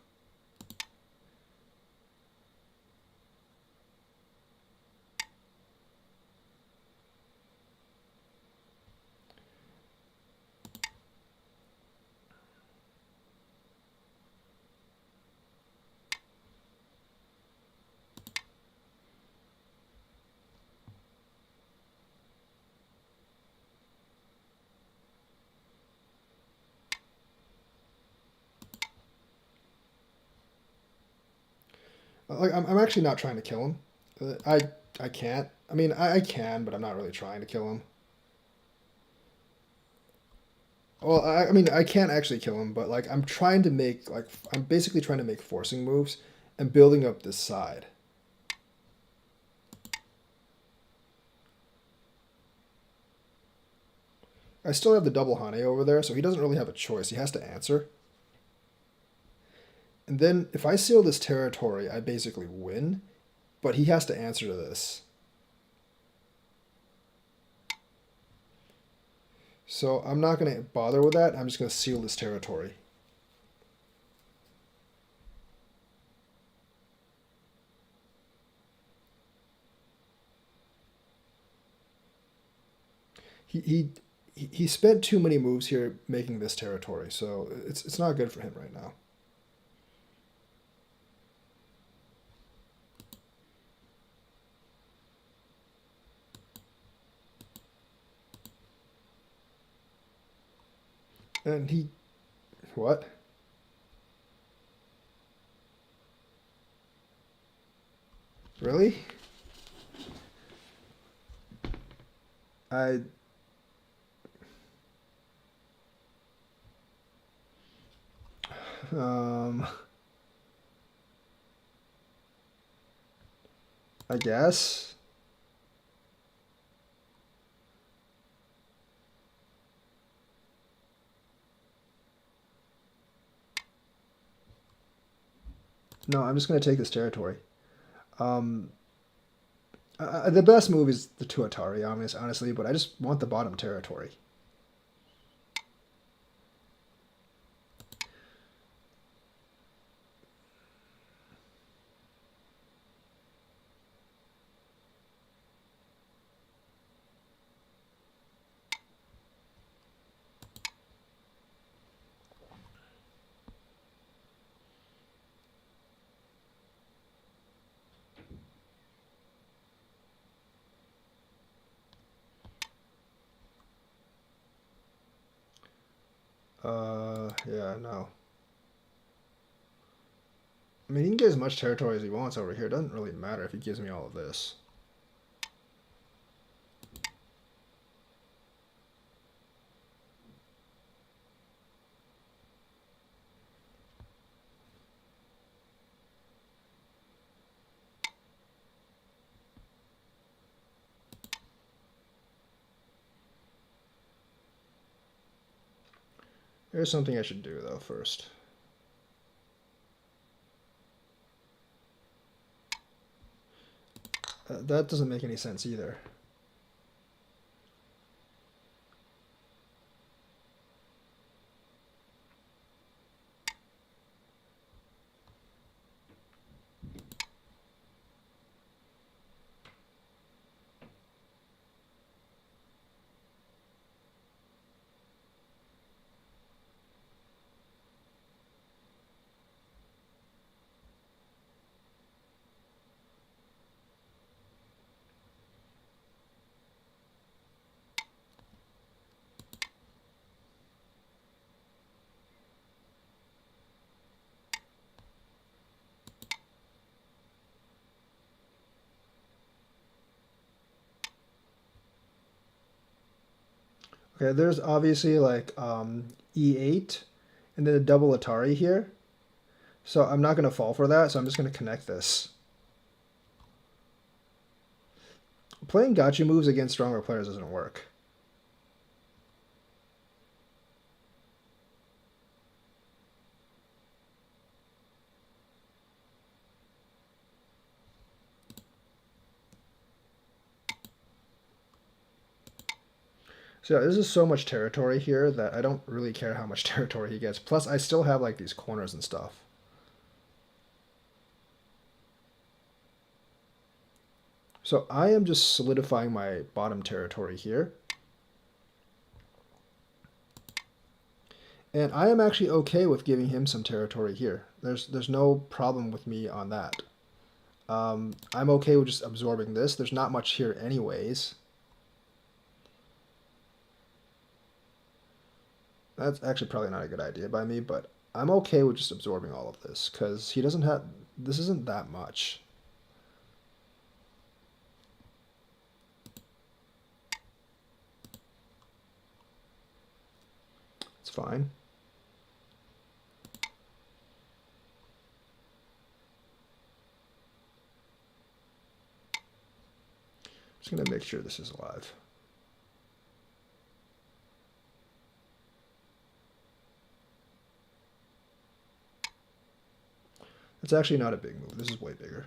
Like I'm actually not trying to kill him. I can't. I mean I can, but I'm not really trying to kill him. Well, I mean, I can't actually kill him, but like I'm trying to make like I'm basically trying to make forcing moves and building up this side. I still have the double Hane over there, so he doesn't really have a choice. He has to answer. And then if I seal this territory, I basically win, but he has to answer to this. So I'm not going to bother with that. I'm just going to seal this territory. He he spent too many moves here making this territory, so it's not good for him right now. And he what? Really? I um I guess. No, I'm just going to take this territory. Um, the best move is the Tuatari, honestly, but I just want the bottom territory. Yeah, no. I mean, he can get as much territory as he wants over here. It doesn't really matter if he gives me all of this. There's something I should do, though, first. That doesn't make any sense either. Okay, there's obviously like E8 and then a double Atari here. So I'm not going to fall for that, so I'm just going to connect this. Playing gotcha moves against stronger players doesn't work. So yeah, this is so much territory here that I don't really care how much territory he gets. Plus, I still have like these corners and stuff. So I am just solidifying my bottom territory here. And I am actually okay with giving him some territory here. There's no problem with me on that. I'm okay with just absorbing this. There's not much here anyways. That's actually probably not a good idea by me, but I'm okay with just absorbing all of this because he doesn't have, this isn't that much. fine. Just gonna make sure this is alive. It's actually not a big move. This is way bigger.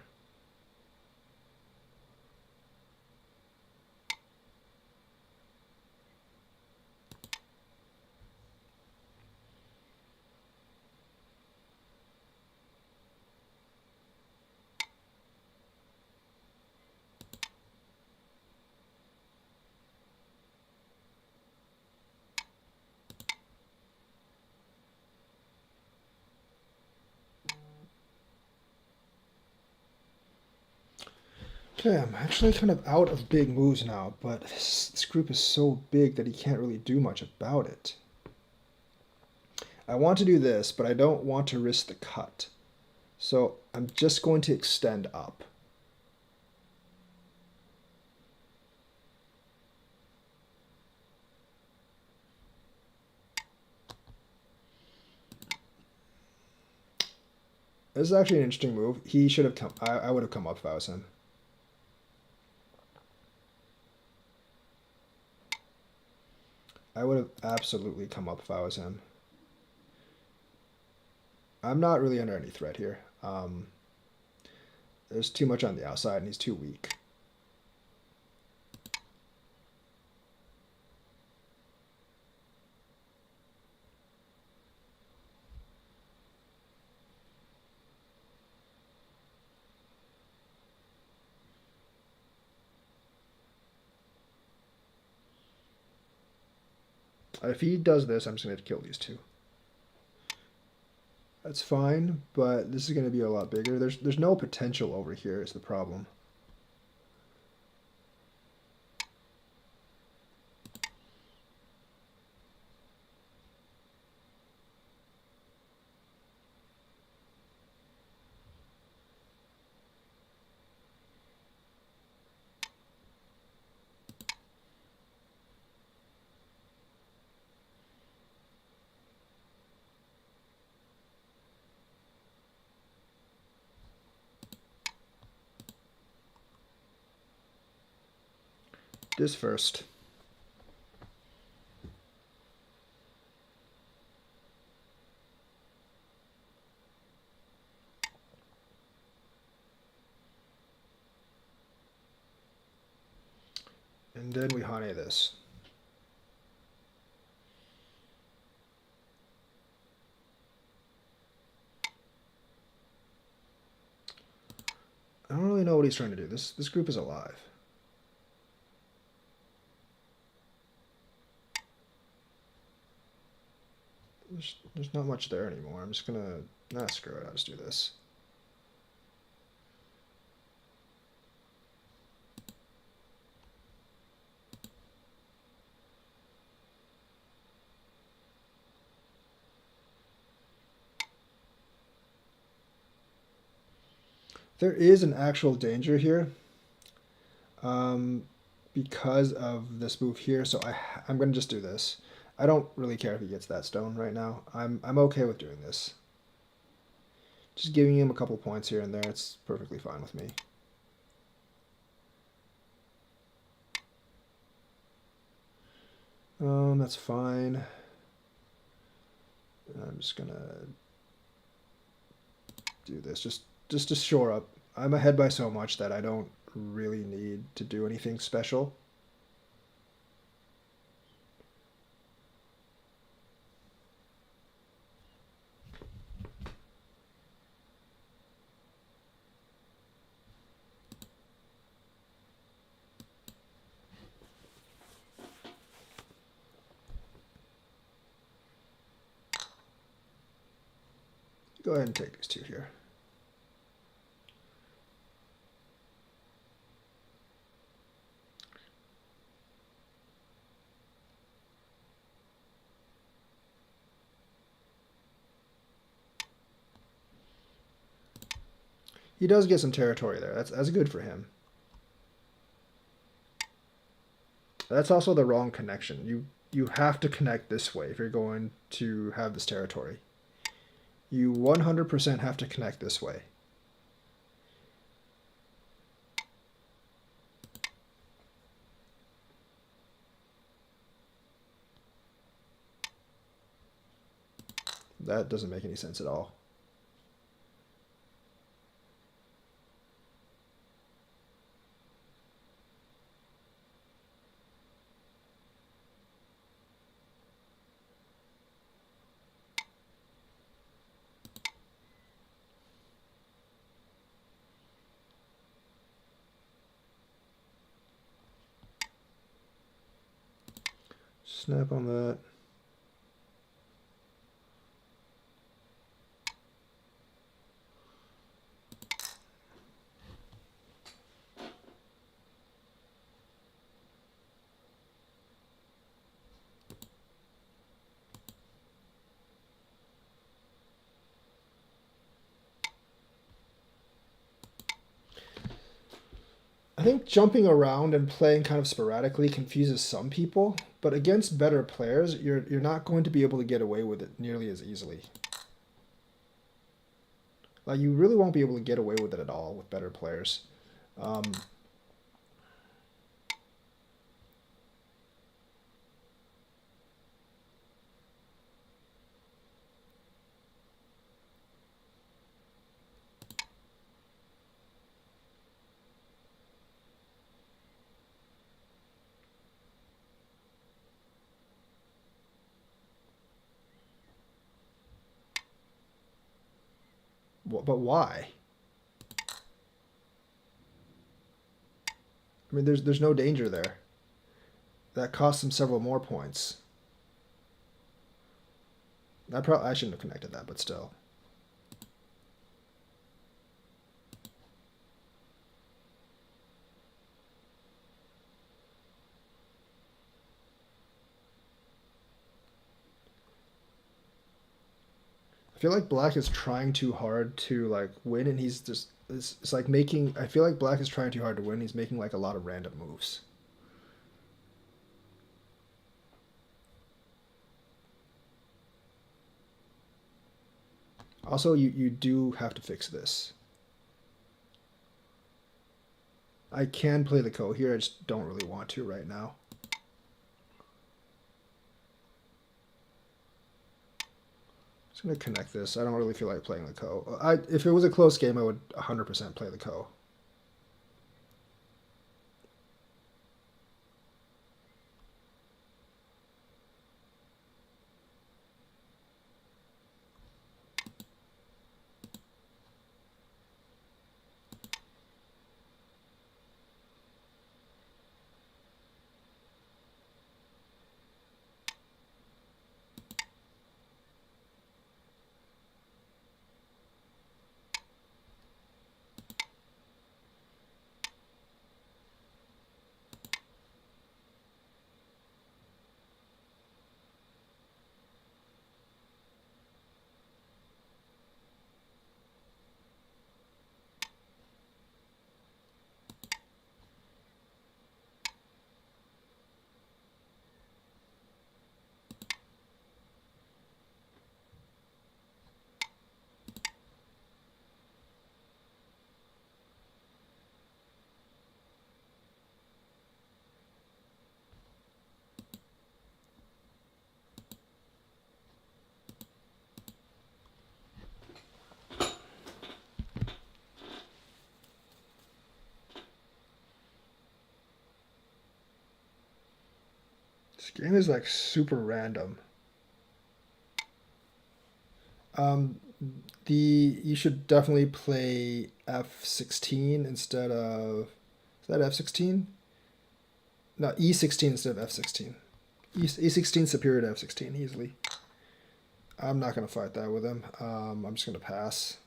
Okay, I'm actually kind of out of big moves now, but this group is so big that he can't really do much about it. I want to do this, but I don't want to risk the cut. So I'm just going to extend up. This is actually an interesting move. He should have come. I would have come up if I was him. I would have absolutely come up if I was him. I'm not really under any threat here. There's too much on the outside, and he's too weak. If he does this, I'm just going to kill these two. That's fine, but this is going to be a lot bigger. There's no potential over here is the problem. This first. And then we honey this. I don't really know what he's trying to do. This group is alive. There's not much there anymore. I'm just gonna... Nah, screw it. I'll just do this. There is an actual danger here because of this move here, so I'm going to just do this. I don't really care if he gets that stone right now. I'm okay with doing this. Just giving him a couple points here and there, it's perfectly fine with me. That's fine. I'm just gonna do this just to shore up. I'm ahead by so much that I don't really need to do anything special. Go ahead and take these two here. He does get some territory there. That's good for him. That's also the wrong connection. you have to connect this way if you're going to have this territory. You 100% have to connect this way. That doesn't make any sense at all. Snap on that. I think jumping around and playing kind of sporadically confuses some people, but against better players, you're not going to be able to get away with it nearly as easily. Like, you really won't be able to get away with it at all with better players. But why? I mean, there's no danger there. That costs him several more points. I shouldn't have connected that, but still. I feel like Black is trying too hard to like win, and he's just it's like making. I feel like Black is trying too hard to win. He's making like a lot of random moves. Also, you do have to fix this. I can play the Ko here. I just don't really want to right now. Just gonna connect this. I don't really feel like playing the Ko. If it was a close game, I would 100% play the Ko. This game is like super random. Um, you should definitely play F16 instead of is that F16? No, E16 instead of F16. E16 superior to F16 easily. I'm not gonna fight that with him. I'm just gonna pass.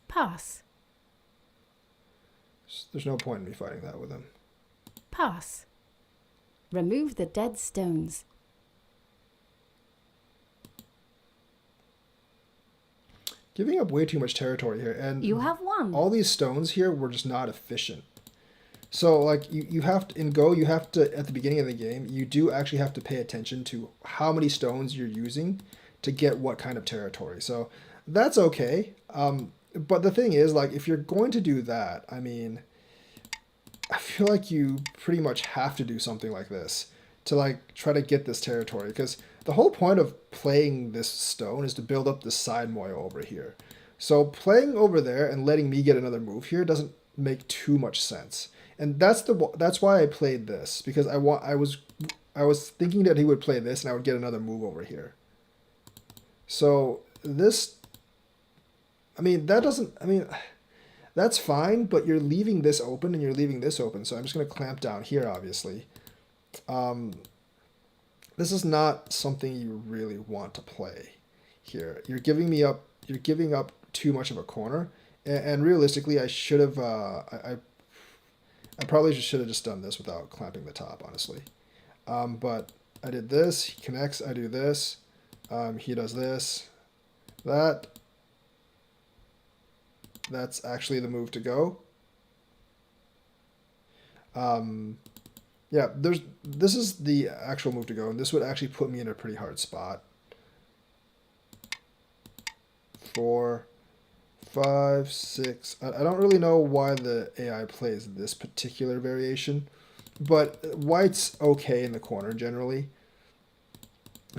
Pass. There's no point in me fighting that with him. Pass. Remove the dead stones. Giving up way too much territory here, and You have won. all these stones here were just not efficient. So like you have to in Go you have to at the beginning of the game you do actually have to pay attention to how many stones you're using to get what kind of territory. So that's okay. But the thing is like if you're going to do that, I mean, I feel like you pretty much have to do something like this to like try to get this territory because the whole point of playing this stone is to build up the side moil over here. So playing over there and letting me get another move here doesn't make too much sense. And that's why I played this because I was thinking that he would play this and I would get another move over here. So this I mean that doesn't I mean that's fine, but you're leaving this open and you're leaving this open. So I'm just going to clamp down here obviously. Um, this is not something you really want to play here. You're giving up too much of a corner. And realistically, I should have I probably should have just done this without clamping the top, honestly. But I did this, he connects, I do this, he does this, that. That's actually the move to go. Yeah, this is the actual move to go, and this would actually put me in a pretty hard spot. 4, 5, 6. I don't really know why the AI plays this particular variation, but white's okay in the corner generally.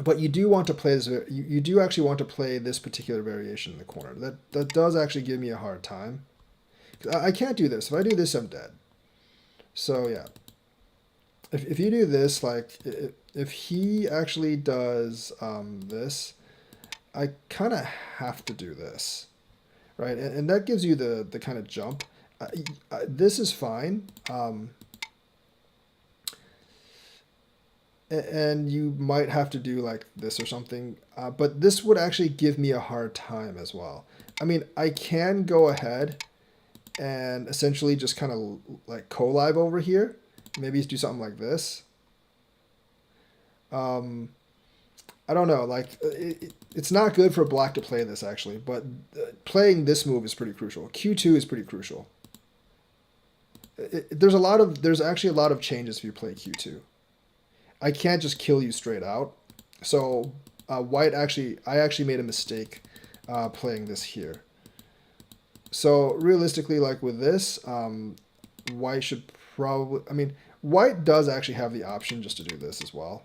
But you do want to play this. You do actually want to play this particular variation in the corner. That does actually give me a hard time. I can't do this. If I do this, I'm dead. So yeah. If you do this, like if he actually does this, I kind of have to do this, right? And that gives you the kind of jump. This is fine. And you might have to do like this or something, but this would actually give me a hard time as well. I mean, I can go ahead and essentially just kind of like collab over here. Maybe do something like this. I don't know, like it's not good for black to play this actually, but playing this move is pretty crucial. Q2 is pretty crucial. There's actually a lot of changes if you play Q2. I can't just kill you straight out. So I actually made a mistake playing this here. So realistically, like with this, white should probably, I mean, white does actually have the option just to do this as well.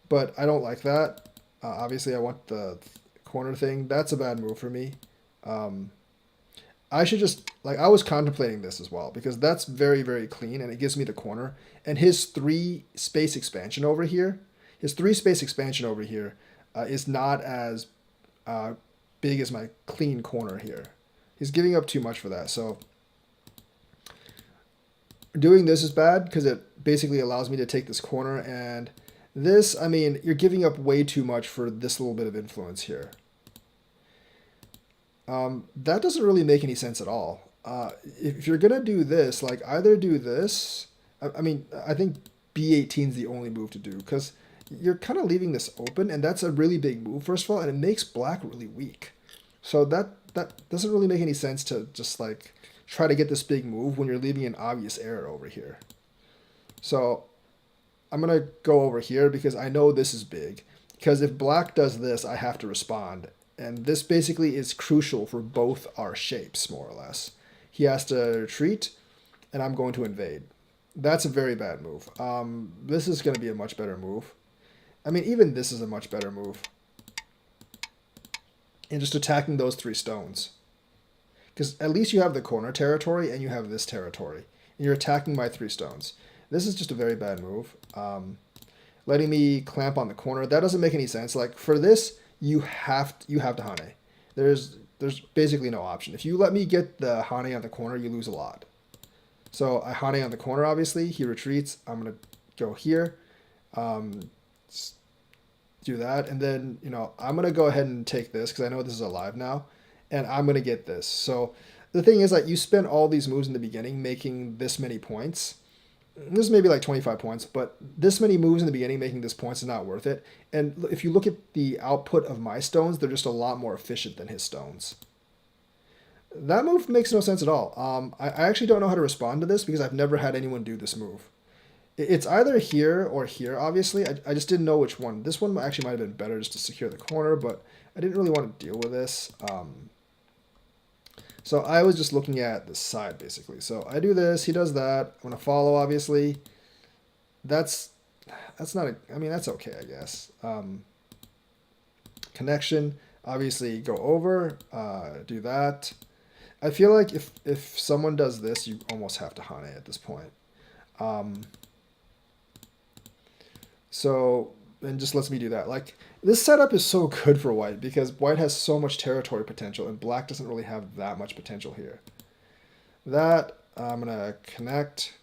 But I don't like that. Obviously, I want the corner thing. That's a bad move for me. I should just, like, I was contemplating this as well because that's very, very clean and it gives me the corner. And his 3 space expansion over here, is not as big as my clean corner here. He's giving up too much for that. So doing this is bad because it basically allows me to take this corner. And this, I mean, you're giving up way too much for this little bit of influence here. That doesn't really make any sense at all. If you're going to do this, like either do this. I mean, I think B18 is the only move to do because you're kind of leaving this open and that's a really big move, first of all, and it makes black really weak. So that doesn't really make any sense to just like try to get this big move when you're leaving an obvious error over here. So I'm going to go over here because I know this is big. Because if black does this, I have to respond. And this basically is crucial for both our shapes, more or less. He has to retreat, and I'm going to invade. That's a very bad move. This is going to be a much better move. I mean, even this is a much better move. And just attacking those 3 stones. Because at least you have the corner territory, and you have this territory. And you're attacking my 3 stones. This is just a very bad move. Letting me clamp on the corner, that doesn't make any sense. Like, for this, you have to Hane. There's basically no option. If you let me get the Hane on the corner, you lose a lot. So I Hane on the corner, obviously. He retreats. I'm going to go here. Do that. And then, you know, I'm going to go ahead and take this because I know this is alive now. And I'm going to get this. So the thing is, like, you spend all these moves in the beginning making this many points. This is maybe like 25 points, but this many moves in the beginning making this points is not worth it. And if you look at the output of my stones, they're just a lot more efficient than his stones. That move makes no sense at all. I actually don't know how to respond to this because I've never had anyone do this move. It's either here or here, obviously. I just didn't know which one. This one actually might have been better just to secure the corner, but I didn't really want to deal with this. So I was just looking at the side, basically. So I do this, he does that. I'm going to follow, obviously. That's not a, I mean, that's okay, I guess. Connection, obviously go over, do that. I feel like if someone does this, you almost have to Hane at this point. So, and just lets me do that. Like, this setup is so good for white because white has so much territory potential and black doesn't really have that much potential here. That, I'm going to connect.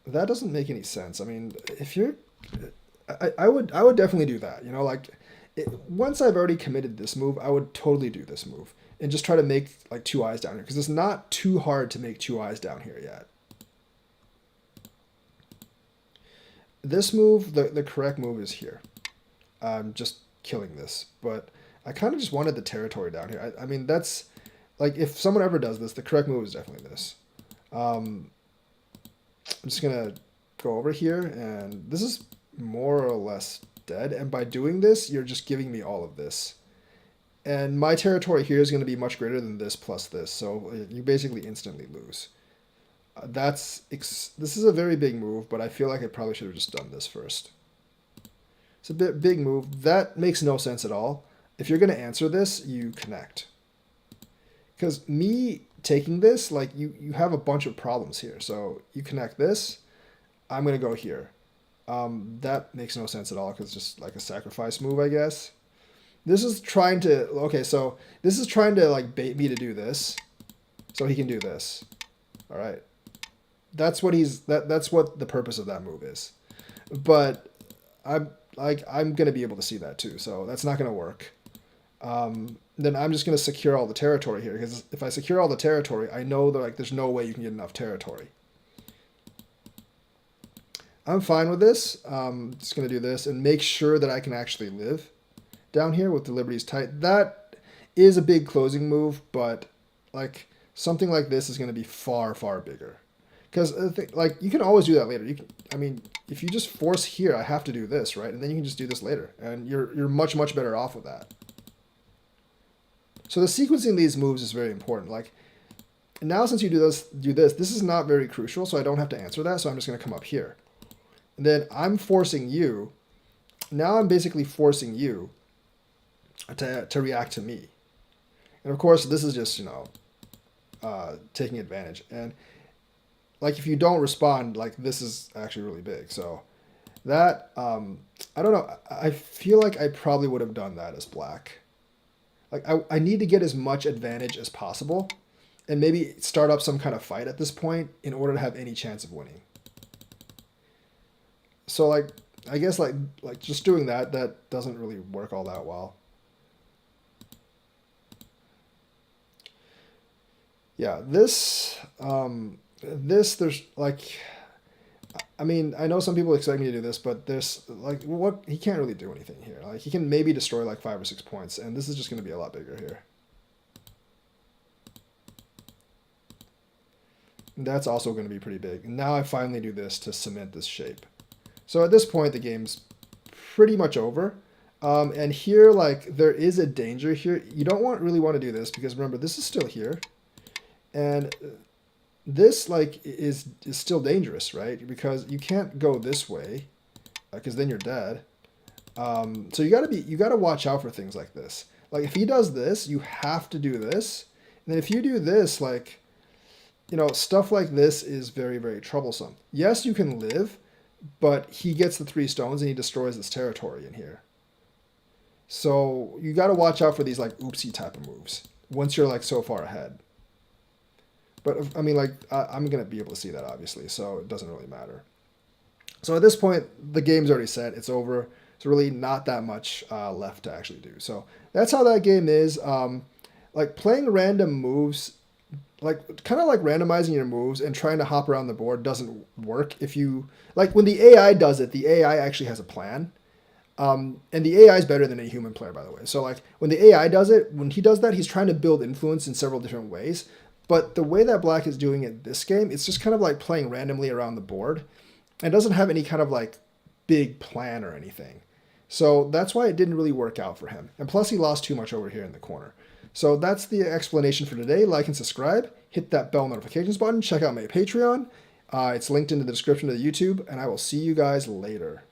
That doesn't make any sense. I mean, if you're, I would definitely do that. You know, like, once I've already committed this move, I would totally do this move and just try to make like two eyes down here because it's not too hard to make two eyes down here yet. This move, the correct move is here. I'm just killing this, but I kind of just wanted the territory down here. I mean, that's like if someone ever does this, the correct move is definitely this. I'm just gonna go over here, and this is more or less dead. And by doing this, you're just giving me all of this. And my territory here is going to be much greater than this plus this, so you basically instantly lose. This is a very big move, but I feel like I probably should have just done this first. It's a bit big move. That makes no sense at all. If you're going to answer this, you connect. Because me taking this, like you have a bunch of problems here. So you connect this, I'm going to go here. That makes no sense at all because it's just like a sacrifice move, I guess. This is trying to, okay, so this is trying to like bait me to do this so he can do this. All right. That's what that's what the purpose of that move is. But I'm going to be able to see that too. So that's not going to work. Then I'm just going to secure all the territory here because if I secure all the territory, I know that like there's no way you can get enough territory. I'm fine with this. Just going to do this and make sure that I can actually live down here with the Liberties tight. That is a big closing move, but like something like this is going to be far, far bigger. Because like you can always do that later. You can, I mean, if you just force here, I have to do this, right? And then you can just do this later, and you're much, much better off with that. So the sequencing of these moves is very important. Like now, since you do this, this is not very crucial, so I don't have to answer that. So I'm just going to come up here, and then I'm forcing you. Now I'm basically forcing you to react to me, and of course this is just taking advantage. And like if you don't respond, like this is actually really big. So that I don't know. I feel like I probably would have done that as black. Like I need to get as much advantage as possible and maybe start up some kind of fight at this point in order to have any chance of winning. So like I guess like just doing that doesn't really work all that well. Yeah, this there's like, I mean, I know some people expect me to do this, but there's like, what, he can't really do anything here. Like he can maybe destroy like 5 or 6 points, and this is just going to be a lot bigger here. And that's also going to be pretty big. And now I finally do this to cement this shape. So at this point, the game's pretty much over. And here, like, there is a danger here. You don't really want to do this because remember, this is still here. And this like is still dangerous, right? Because you can't go this way because then you're dead. So you gotta watch out for things like this. Like if he does this, you have to do this. And then if you do this, like, stuff like this is very, very troublesome. Yes, you can live, but he gets the 3 stones and he destroys this territory in here. So you gotta watch out for these like oopsie type of moves once you're like so far ahead. But I mean, like, I'm going to be able to see that, obviously, so it doesn't really matter. So at this point, the game's already set. It's over. There's really not that much left to actually do. So that's how that game is. Like, playing random moves, like, kind of like randomizing your moves and trying to hop around the board doesn't work. If you, like, when the AI does it, the AI actually has a plan. And the AI is better than a human player, by the way. So like when the AI does it, when he does that, he's trying to build influence in several different ways. But the way that Black is doing it this game, it's just kind of like playing randomly around the board, and doesn't have any kind of like big plan or anything. So that's why it didn't really work out for him. And plus, he lost too much over here in the corner. So that's the explanation for today. Like and subscribe. Hit that bell notifications button. Check out my Patreon. It's linked in the description of the YouTube. And I will see you guys later.